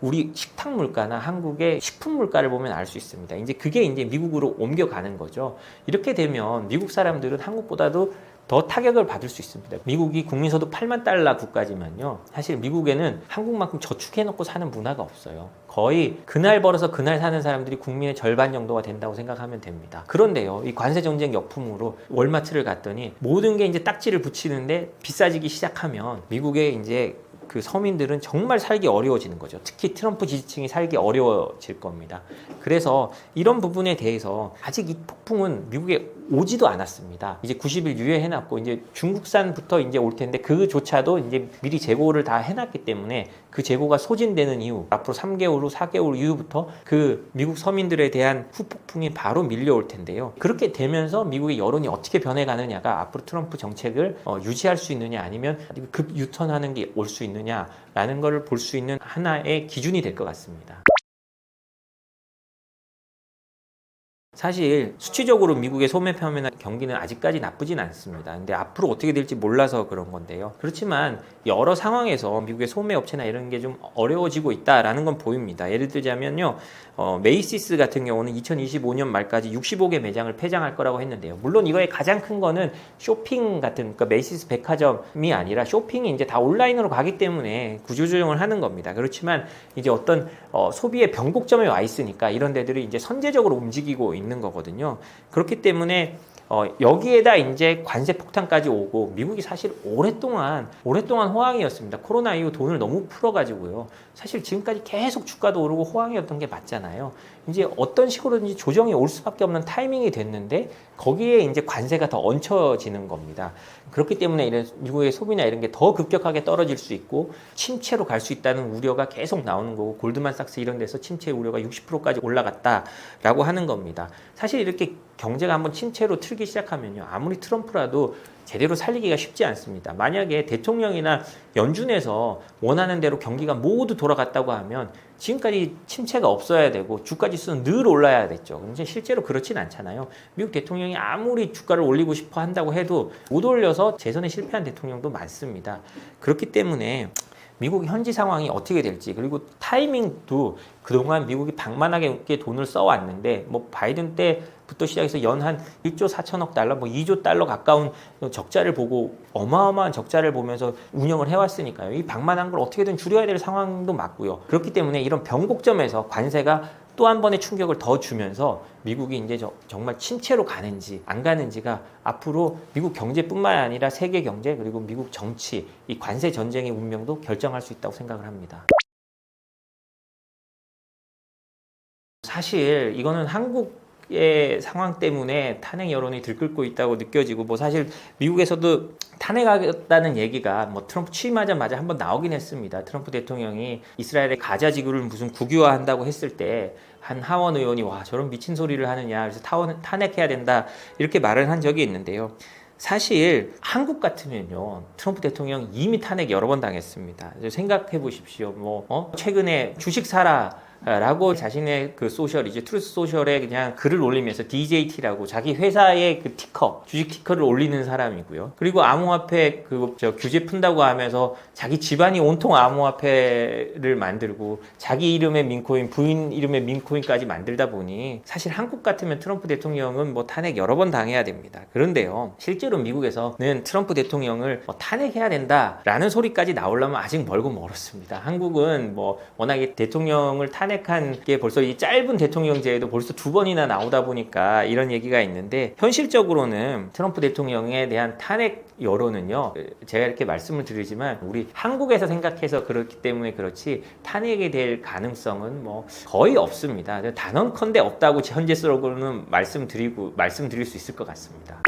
우리 식탁 물가나 한국의 식품 물가를 보면 알 수 있습니다. 이제 그게 이제 미국으로 옮겨가는 거죠. 이렇게 되면 미국 사람들은 한국보다도 더 타격을 받을 수 있습니다. 미국이 국민소득 8만 달러 국가지만요. 사실 미국에는 한국만큼 저축해놓고 사는 문화가 없어요. 거의 그날 벌어서 그날 사는 사람들이 국민의 절반 정도가 된다고 생각하면 됩니다. 그런데요, 이 관세 정책 역풍으로 월마트를 갔더니 모든 게 이제 딱지를 붙이는데 비싸지기 시작하면 미국의 이제 그 서민들은 정말 살기 어려워지는 거죠. 특히 트럼프 지지층이 살기 어려워질 겁니다. 그래서 이런 부분에 대해서 아직 이 폭풍은 미국에 오지도 않았습니다. 이제 90일 유예해놨고 이제 중국산부터 이제 올 텐데, 그조차도 이제 미리 재고를 다 해놨기 때문에 그 재고가 소진되는 이후 앞으로 3개월 후 4개월 이후부터 그 미국 서민들에 대한 후폭풍이 바로 밀려올 텐데요. 그렇게 되면서 미국의 여론이 어떻게 변해가느냐가 앞으로 트럼프 정책을 유지할 수 있느냐, 아니면 급 유턴하는 게 올 수 있느냐라는 것을 볼 수 있는 하나의 기준이 될 것 같습니다. 사실 수치적으로 미국의 소매 판매나 경기는 아직까지 나쁘진 않습니다. 근데 앞으로 어떻게 될지 몰라서 그런 건데요. 그렇지만 여러 상황에서 미국의 소매 업체나 이런 게 좀 어려워지고 있다라는 건 보입니다. 예를 들자면요, 메이시스 같은 경우는 2025년 말까지 65개 매장을 폐장할 거라고 했는데요. 물론 이거의 가장 큰 거는 쇼핑 같은, 그러니까 메이시스 백화점이 아니라 쇼핑이 이제 다 온라인으로 가기 때문에 구조조정을 하는 겁니다. 그렇지만 이제 어떤 소비의 변곡점에 와 있으니까 이런 데들이 이제 선제적으로 움직이고 있는 거거든요. 그렇기 때문에 여기에다 이제 관세 폭탄까지 오고, 미국이 사실 오랫동안 호황이었습니다. 코로나 이후 돈을 너무 풀어가지고요. 사실 지금까지 계속 주가도 오르고 호황이었던 게 맞잖아요. 이제 어떤 식으로든지 조정이 올 수밖에 없는 타이밍이 됐는데 거기에 이제 관세가 더 얹혀지는 겁니다. 그렇기 때문에 이런 미국의 소비나 이런 게 더 급격하게 떨어질 수 있고 침체로 갈 수 있다는 우려가 계속 나오는 거고, 골드만삭스 이런 데서 침체 우려가 60%까지 올라갔다라고 하는 겁니다. 사실 이렇게 경제가 한번 침체로 틀기 시작하면요, 아무리 트럼프라도 제대로 살리기가 쉽지 않습니다. 만약에 대통령이나 연준에서 원하는 대로 경기가 모두 돌아갔다고 하면 지금까지 침체가 없어야 되고 주가 지수는 늘 올라야 됐죠. 근데 실제로 그렇진 않잖아요. 미국 대통령이 아무리 주가를 올리고 싶어 한다고 해도 못 올려서 재선에 실패한 대통령도 많습니다. 그렇기 때문에 미국 현지 상황이 어떻게 될지, 그리고 타이밍도 그동안 미국이 방만하게 돈을 써왔는데, 뭐 바이든 때부터 시작해서 연 한 1조 4천억 달러, 뭐 2조 달러 가까운 적자를 보고, 어마어마한 적자를 보면서 운영을 해왔으니까요. 이 방만한 걸 어떻게든 줄여야 될 상황도 맞고요. 그렇기 때문에 이런 변곡점에서 관세가 또 한 번의 충격을 더 주면서 미국이 이제 정말 침체로 가는지 안 가는지가 앞으로 미국 경제뿐만 아니라 세계 경제, 그리고 미국 정치, 이 관세 전쟁의 운명도 결정할 수 있다고 생각을 합니다. 사실 이거는 한국의 상황 때문에 탄핵 여론이 들끓고 있다고 느껴지고, 뭐 사실 미국에서도 탄핵하겠다는 얘기가 뭐 트럼프 취임하자마자 한번 나오긴 했습니다. 트럼프 대통령이 이스라엘의 가자 지구를 무슨 국유화한다고 했을 때 한 하원 의원이 와, 저런 미친 소리를 하느냐, 그래서 탄핵해야 된다, 이렇게 말을 한 적이 있는데요. 사실 한국 같으면요, 트럼프 대통령 이미 탄핵 여러 번 당했습니다. 생각해 보십시오. 최근에 주식 사라 라고 자신의 그 소셜이죠. 트루스 소셜에 그냥 글을 올리면서 DJT라고 자기 회사의 그 티커, 주식 티커를 올리는 사람이고요. 그리고 암호화폐 규제 푼다고 하면서 자기 집안이 온통 암호화폐를 만들고 자기 이름의 민코인, 부인 이름의 민코인까지 만들다 보니 사실 한국 같으면 트럼프 대통령은 뭐 탄핵 여러 번 당해야 됩니다. 그런데요, 실제로 미국에서는 트럼프 대통령을 탄핵해야 된다라는 소리까지 나오려면 아직 멀고 멀었습니다. 한국은 뭐 워낙에 대통령을 탄핵한 게 벌써 이 짧은 대통령제에도 벌써 2번이나 나오다 보니까 이런 얘기가 있는데, 현실적으로는 트럼프 대통령에 대한 탄핵 여론은요, 제가 이렇게 말씀을 드리지만 우리 한국에서 생각해서 그렇기 때문에 그렇지 탄핵이 될 가능성은 뭐 거의 없습니다. 단언컨대 없다고 현재적으로는 말씀드릴 수 있을 것 같습니다.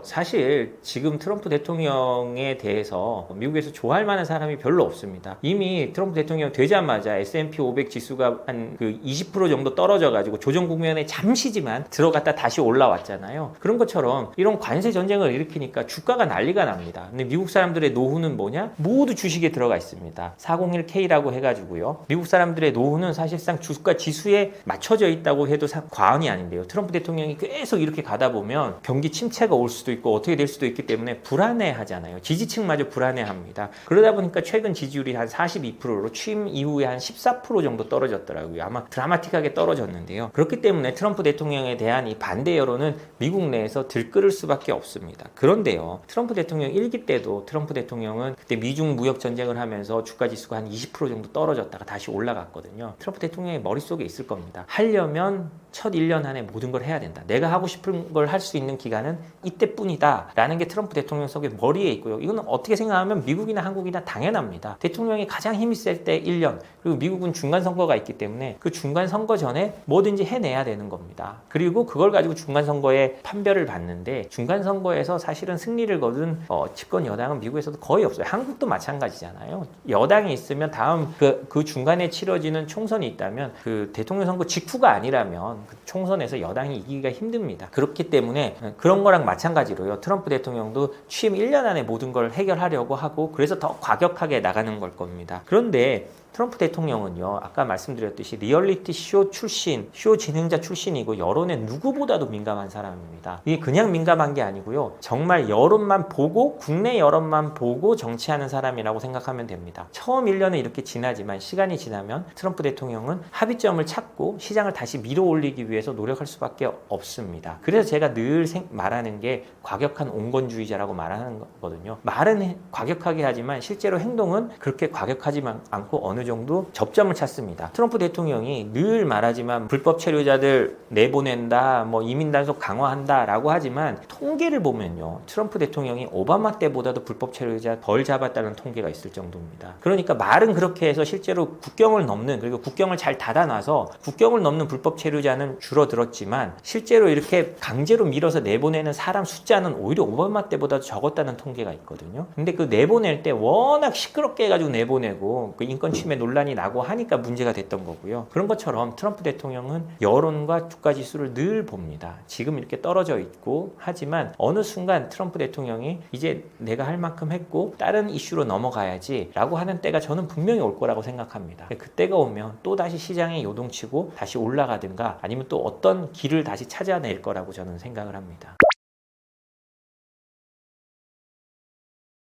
사실 지금 트럼프 대통령에 대해서 미국에서 좋아할 만한 사람이 별로 없습니다. 이미 트럼프 대통령 되자마자 S&P 500 지수가 한 그 20% 정도 떨어져 가지고 조정 국면에 잠시지만 들어갔다 다시 올라왔잖아요. 그런 것처럼 이런 관세 전쟁을 일으키니까 주가가 난리가 납니다. 근데 미국 사람들의 노후는 뭐냐? 모두 주식에 들어가 있습니다. 401k라고 해가지고요. 미국 사람들의 노후는 사실상 주가 지수에 맞춰져 있다고 해도 과언이 아닌데요. 트럼프 대통령이 계속 이렇게 가다 보면 경기 침체가 올 수도 있고 어떻게 될 수도 있기 때문에 불안해하잖아요. 지지층마저 불안해합니다. 그러다 보니까 최근 지지율이 한 42%로 취임 이후에 한 14% 정도 떨어졌더라고요. 아마 드라마틱하게 떨어졌는데요. 그렇기 때문에 트럼프 대통령에 대한 이 반대 여론은 미국 내에서 들끓을 수밖에 없습니다. 그런데요, 트럼프 대통령 1기 때도 트럼프 대통령은 그때 미중 무역 전쟁을 하면서 주가 지수가 한 20% 정도 떨어졌다가 다시 올라갔거든요. 트럼프 대통령의 머릿속에 있을 겁니다. 하려면 첫 1년 안에 모든 걸 해야 된다. 내가 하고 싶은 걸 할 수 있는 기간은 이때뿐이다 라는 게 트럼프 대통령 속의 머리에 있고요. 이거는 어떻게 생각하면 미국이나 한국이나 당연합니다. 대통령이 가장 힘이 셀 때 1년, 그리고 미국은 중간 선거가 있기 때문에 그 중간 선거 전에 뭐든지 해내야 되는 겁니다. 그리고 그걸 가지고 중간 선거에 판별을 받는데, 중간 선거에서 사실은 승리를 거둔 집권 여당은 미국에서도 거의 없어요. 한국도 마찬가지잖아요. 여당이 있으면 다음 그 중간에 치러지는 총선이 있다면 그 대통령 선거 직후가 아니라면 그 총선에서 여당이 이기기가 힘듭니다. 그렇기 때문에 그런 거랑 마찬가지로요, 트럼프 대통령도 취임 1년 안에 모든 걸 해결하려고 하고, 그래서 더 과격하게 나가는 걸 겁니다. 그런데 트럼프 대통령은요, 아까 말씀드렸듯이 리얼리티 쇼 출신, 쇼 진행자 출신이고 여론에 누구보다도 민감한 사람입니다. 이게 그냥 민감한 게 아니고요, 정말 여론만 보고, 국내 여론만 보고 정치하는 사람이라고 생각하면 됩니다. 처음 1년은 이렇게 지나지만 시간이 지나면 트럼프 대통령은 합의점을 찾고 시장을 다시 밀어 올리기 위해서 노력할 수밖에 없습니다. 그래서 제가 늘 말하는 게 과격한 온건주의자라고 말하는 거거든요. 말은 과격하게 하지만 실제로 행동은 그렇게 과격하지 않고 어느 정도 접점을 찾습니다. 트럼프 대통령이 늘 말하지만 불법 체류자들 내보낸다, 뭐 이민 단속 강화한다 라고 하지만 통계를 보면요, 트럼프 대통령이 오바마 때보다도 불법 체류자 덜 잡았다는 통계가 있을 정도입니다. 그러니까 말은 그렇게 해서 실제로 국경을 넘는, 그리고 국경을 잘 닫아놔서 국경을 넘는 불법 체류자는 줄어들었지만 실제로 이렇게 강제로 밀어서 내보내는 사람 숫자는 오히려 오바마 때보다 적었다는 통계가 있거든요. 근데 그 내보낼 때 워낙 시끄럽게 해가지고 내보내고 그 인권 침해 논란이 나고 하니까 문제가 됐던 거고요. 그런 것처럼 트럼프 대통령은 여론과 주가 지수를 늘 봅니다. 지금 이렇게 떨어져 있고 하지만 어느 순간 트럼프 대통령이 이제 내가 할 만큼 했고 다른 이슈로 넘어가야지 라고 하는 때가 저는 분명히 올 거라고 생각합니다. 그때가 오면 또 다시 시장에 요동치고 다시 올라가든가 아니면 또 어떤 길을 다시 찾아낼 거라고 저는 생각을 합니다.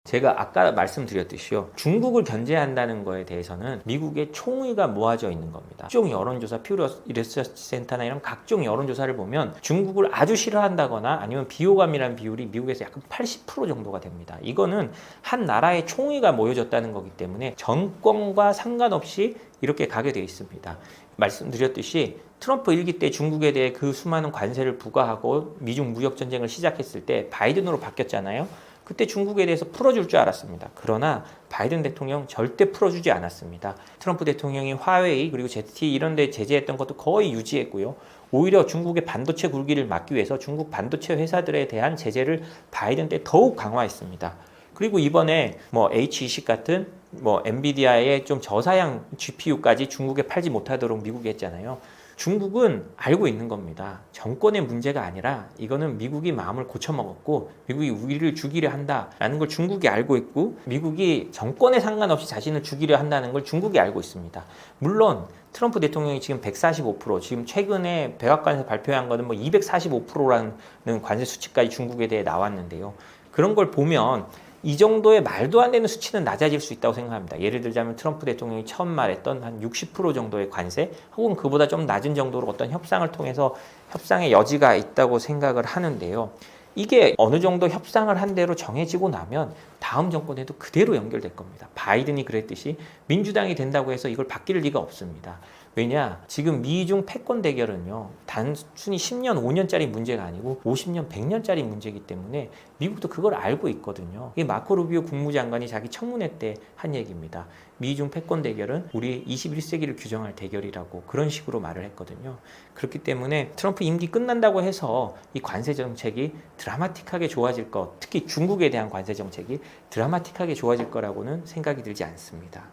제가 아까 말씀드렸듯이요, 중국을 견제한다는 거에 대해서는 미국의 총의가 모아져 있는 겁니다. 각종 여론조사, 퓨 리서치 센터나 이런 각종 여론조사를 보면 중국을 아주 싫어한다거나 아니면 비호감이라는 비율이 미국에서 약간 80% 정도가 됩니다. 이거는 한 나라의 총의가 모여졌다는 거기 때문에 정권과 상관없이 이렇게 가게 되어 있습니다. 말씀드렸듯이 트럼프 1기 때 중국에 대해 그 수많은 관세를 부과하고 미중 무역 전쟁을 시작했을 때 바이든으로 바뀌었잖아요. 그때 중국에 대해서 풀어줄 줄 알았습니다. 그러나 바이든 대통령 절대 풀어주지 않았습니다. 트럼프 대통령이 화웨이 그리고 ZTE 이런 데 제재했던 것도 거의 유지했고요. 오히려 중국의 반도체 굴기를 막기 위해서 중국 반도체 회사들에 대한 제재를 바이든 때 더욱 강화했습니다. 그리고 이번에 뭐 H20 같은 뭐 엔비디아의 좀 저사양 GPU까지 중국에 팔지 못하도록 미국이 했잖아요. 중국은 알고 있는 겁니다. 정권의 문제가 아니라 이거는 미국이 마음을 고쳐먹었고 미국이 우리를 죽이려 한다라는 걸 중국이 알고 있고 미국이 정권에 상관없이 자신을 죽이려 한다는 걸 중국이 알고 있습니다. 물론 트럼프 대통령이 지금 145%, 지금 최근에 백악관에서 발표한 거는 뭐 245%라는 관세 수치까지 중국에 대해 나왔는데요. 그런 걸 보면 이 정도의 말도 안 되는 수치는 낮아질 수 있다고 생각합니다. 예를 들자면 트럼프 대통령이 처음 말했던 한 60% 정도의 관세 혹은 그보다 좀 낮은 정도로 어떤 협상을 통해서 협상의 여지가 있다고 생각을 하는데요. 이게 어느 정도 협상을 한 대로 정해지고 나면 다음 정권에도 그대로 연결될 겁니다. 바이든이 그랬듯이 민주당이 된다고 해서 이걸 바뀔 리가 없습니다. 왜냐? 지금 미중 패권 대결은요, 단순히 10년, 5년짜리 문제가 아니고 50년, 100년짜리 문제이기 때문에 미국도 그걸 알고 있거든요. 이게 마코 루비오 국무장관이 자기 청문회 때 한 얘기입니다. 미중 패권 대결은 우리 21세기를 규정할 대결이라고 그런 식으로 말을 했거든요. 그렇기 때문에 트럼프 임기 끝난다고 해서 이 관세 정책이 드라마틱하게 좋아질 것, 특히 중국에 대한 관세 정책이 드라마틱하게 좋아질 거라고는 생각이 들지 않습니다.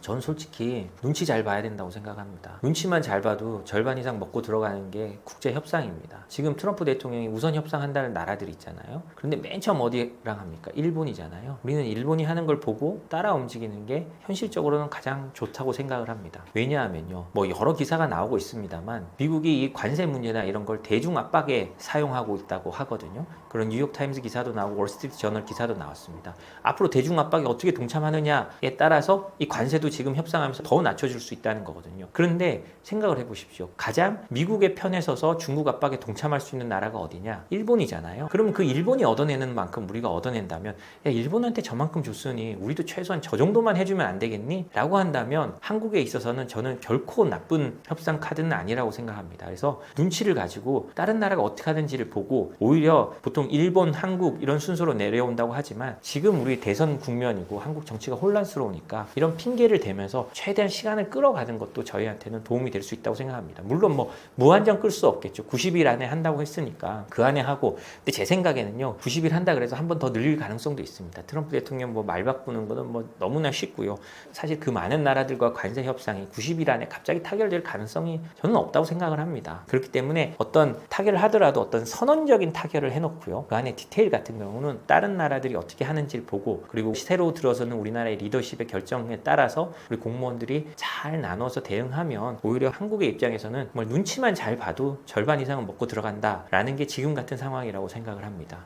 전 솔직히 눈치 잘 봐야 된다고 생각합니다. 눈치만 잘 봐도 절반 이상 먹고 들어가는 게 국제 협상입니다. 지금 트럼프 대통령이 우선 협상한다는 나라들이 있잖아요. 그런데 맨 처음 어디랑 합니까? 일본이잖아요. 우리는 일본이 하는 걸 보고 따라 움직이는 게 현실적으로는 가장 좋다고 생각을 합니다. 왜냐하면요, 뭐 여러 기사가 나오고 있습니다만 미국이 이 관세 문제나 이런 걸 대중 압박에 사용하고 있다고 하거든요. 그런 뉴욕타임스 기사도 나오고 월스트리트 저널 기사도 나왔습니다. 앞으로 대중 압박에 어떻게 동참하느냐에 따라서 이 관세도 지금 협상하면서 더 낮춰줄 수 있다는 거거든요. 그런데 생각을 해보십시오. 가장 미국의 편에 서서 중국 압박에 동참할 수 있는 나라가 어디냐? 일본이잖아요. 그럼 그 일본이 얻어내는 만큼 우리가 얻어낸다면 야, 일본한테 저만큼 줬으니 우리도 최소한 저 정도만 해주면 안 되겠니? 라고 한다면 한국에 있어서는 저는 결코 나쁜 협상 카드는 아니라고 생각합니다. 그래서 눈치를 가지고 다른 나라가 어떻게 하는지를 보고 오히려 보통 일본, 한국 이런 순서로 내려온다고 하지만 지금 우리 대선 국면이고 한국 정치가 혼란스러우니까 이런 핑계를 대면서 최대한 시간을 끌어가는 것도 저희한테는 도움이 될 수 있다고 생각합니다. 물론 뭐 무한정 끌 수 없겠죠. 90일 안에 한다고 했으니까 그 안에 하고, 근데 제 생각에는요 90일 한다 그래서 한 번 더 늘릴 가능성도 있습니다. 트럼프 대통령 뭐 말 바꾸는 거는 뭐 너무나 쉽고요. 사실 그 많은 나라들과 관세 협상이 90일 안에 갑자기 타결될 가능성이 저는 없다고 생각을 합니다. 그렇기 때문에 어떤 타결을 하더라도 어떤 선언적인 타결을 해놓고요, 그 안에 디테일 같은 경우는 다른 나라들이 어떻게 하는지를 보고, 그리고 새로 들어서는 우리나라의 리더십의 결정에 따라서 우리 공무원들이 잘 나눠서 대응하면 오히려 한국의 입장에서는 정말 눈치만 잘 봐도 절반 이상은 먹고 들어간다라는 게 지금 같은 상황이라고 생각을 합니다.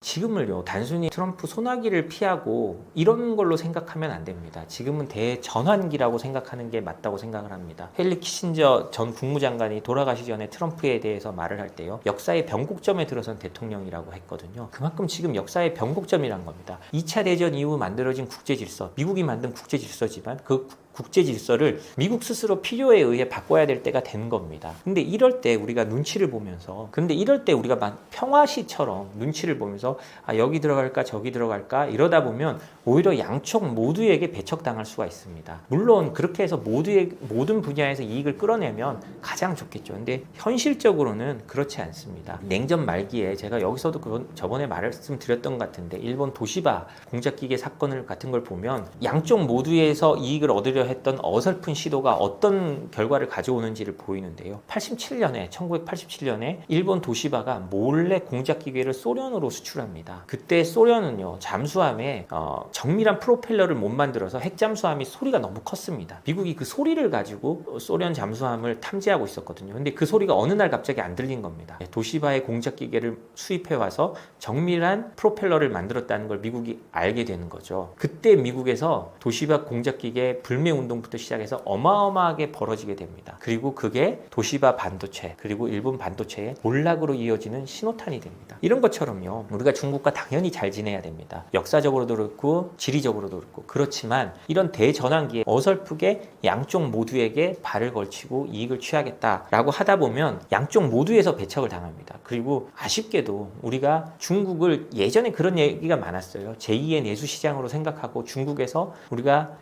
지금을요 단순히 트럼프 소나기를 피하고 이런 걸로 생각하면 안 됩니다. 지금은 대전환기라고 생각하는 게 맞다고 생각을 합니다. 헨리 키신저 전 국무장관이 돌아가시 전에 트럼프에 대해서 말을 할 때요, 역사의 변곡점에 들어선 대통령이라고 했거든요. 그만큼 지금 역사의 변곡점이란 겁니다. 2차 대전 이후 만들어진 국제질서, 미국이 만든 국제질서지만 그 국제질서를 미국 스스로 필요에 의해 바꿔야 될 때가 된 겁니다. 근데 이럴 때 우리가 눈치를 보면서, 근데 이럴 때 우리가 막 평화시처럼 눈치를 보면서 아 여기 들어갈까 저기 들어갈까 이러다 보면 오히려 양쪽 모두에게 배척당할 수가 있습니다. 물론 그렇게 해서 모든 분야에서 이익을 끌어내면 가장 좋겠죠. 근데 현실적으로는 그렇지 않습니다. 냉전 말기에 제가 여기서도 저번에 말씀드렸던 것 같은데 일본 도시바 공작기계 사건 같은 걸 보면 양쪽 모두에서 이익을 얻으려 했던 어설픈 시도가 어떤 결과를 가져오는지를 보이는데요. 1987년에 일본 도시바가 몰래 공작기계를 소련으로 수출합니다. 그때 소련은요 잠수함에 정밀한 프로펠러를 못 만들어서 핵잠수함이 소리가 너무 컸습니다. 미국이 그 소리를 가지고 소련 잠수함을 탐지하고 있었거든요. 근데 그 소리가 어느 날 갑자기 안 들린 겁니다. 도시바의 공작기계를 수입해와서 정밀한 프로펠러를 만들었다는 걸 미국이 알게 되는 거죠. 그때 미국에서 도시바 공작기계 불매운동부터 시작해서 어마어마하게 벌어지게 됩니다. 그리고 그게 도시바 반도체 그리고 일본 반도체의 몰락으로 이어지는 신호탄이 됩니다. 이런 것처럼요 우리가 중국과 당연히 잘 지내야 됩니다. 역사적으로도 그렇고 지리적으로도 그렇고. 그렇지만 이런 대전환기에 어설프게 양쪽 모두에게 발을 걸치고 이익을 취하겠다라고 하다 보면 양쪽 모두에서 배척을 당합니다. 그리고 아쉽게도 우리가 중국을 예전에 그런 얘기가 많았어요. 제2의 내수시장으로 생각하고 중국에서 우리가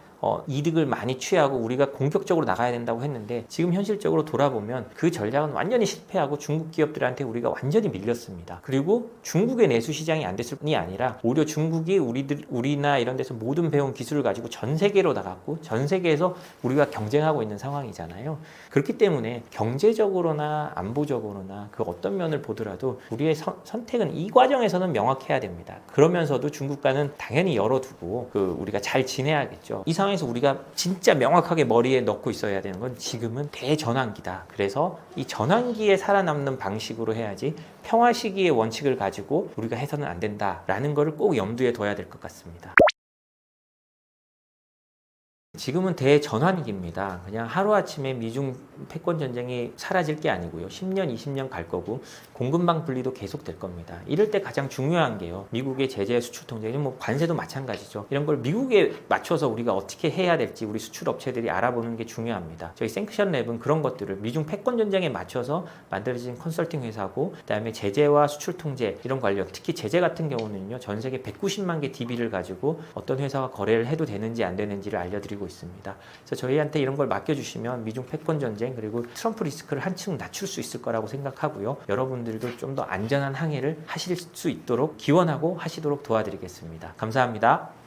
이득을 많이 취하고 우리가 공격적으로 나가야 된다고 했는데 지금 현실적으로 돌아보면 그 전략은 완전히 실패하고 중국 기업들한테 우리가 완전히 밀렸습니다. 그리고 중국의 내수 시장이 안 됐을 뿐이 아니라 오히려 중국이 우리나 이런 데서 모든 배운 기술을 가지고 전 세계로 나갔고 전 세계에서 우리가 경쟁하고 있는 상황이잖아요. 그렇기 때문에 경제적으로나 안보적으로나 그 어떤 면을 보더라도 우리의 선택은 이 과정에서는 명확해야 됩니다. 그러면서도 중국과는 당연히 열어두고 우리가 잘 지내야겠죠. 이 상황에서 우리가 진짜 명확하게 머리에 넣고 있어야 되는 건 지금은 대전환기다. 그래서 이 전환기에 살아남는 방식으로 해야지 평화 시기의 원칙을 가지고 우리가 해서는 안 된다라는 거를 꼭 염두에 둬야 될 것 같습니다. 지금은 대전환기입니다. 그냥 하루아침에 미중 패권 전쟁이 사라질 게 아니고요. 10년, 20년 갈 거고 공급망 분리도 계속 될 겁니다. 이럴 때 가장 중요한 게요. 미국의 제재 수출 통제, 관세도 마찬가지죠. 이런 걸 미국에 맞춰서 우리가 어떻게 해야 될지 우리 수출 업체들이 알아보는 게 중요합니다. 저희 생크션랩은 그런 것들을 미중 패권 전쟁에 맞춰서 만들어진 컨설팅 회사고 그다음에 제재와 수출 통제 이런 관련 특히 제재 같은 경우는요. 전 세계 190만 개 DB를 가지고 어떤 회사와 거래를 해도 되는지 안 되는지를 알려드리고 있습니다. 그래서 저희한테 이런 걸 맡겨주시면 미중 패권 전쟁 그리고 트럼프 리스크를 한층 낮출 수 있을 거라고 생각하고요. 여러분들도 좀 더 안전한 항해를 하실 수 있도록 기원하고 하시도록 도와드리겠습니다. 감사합니다.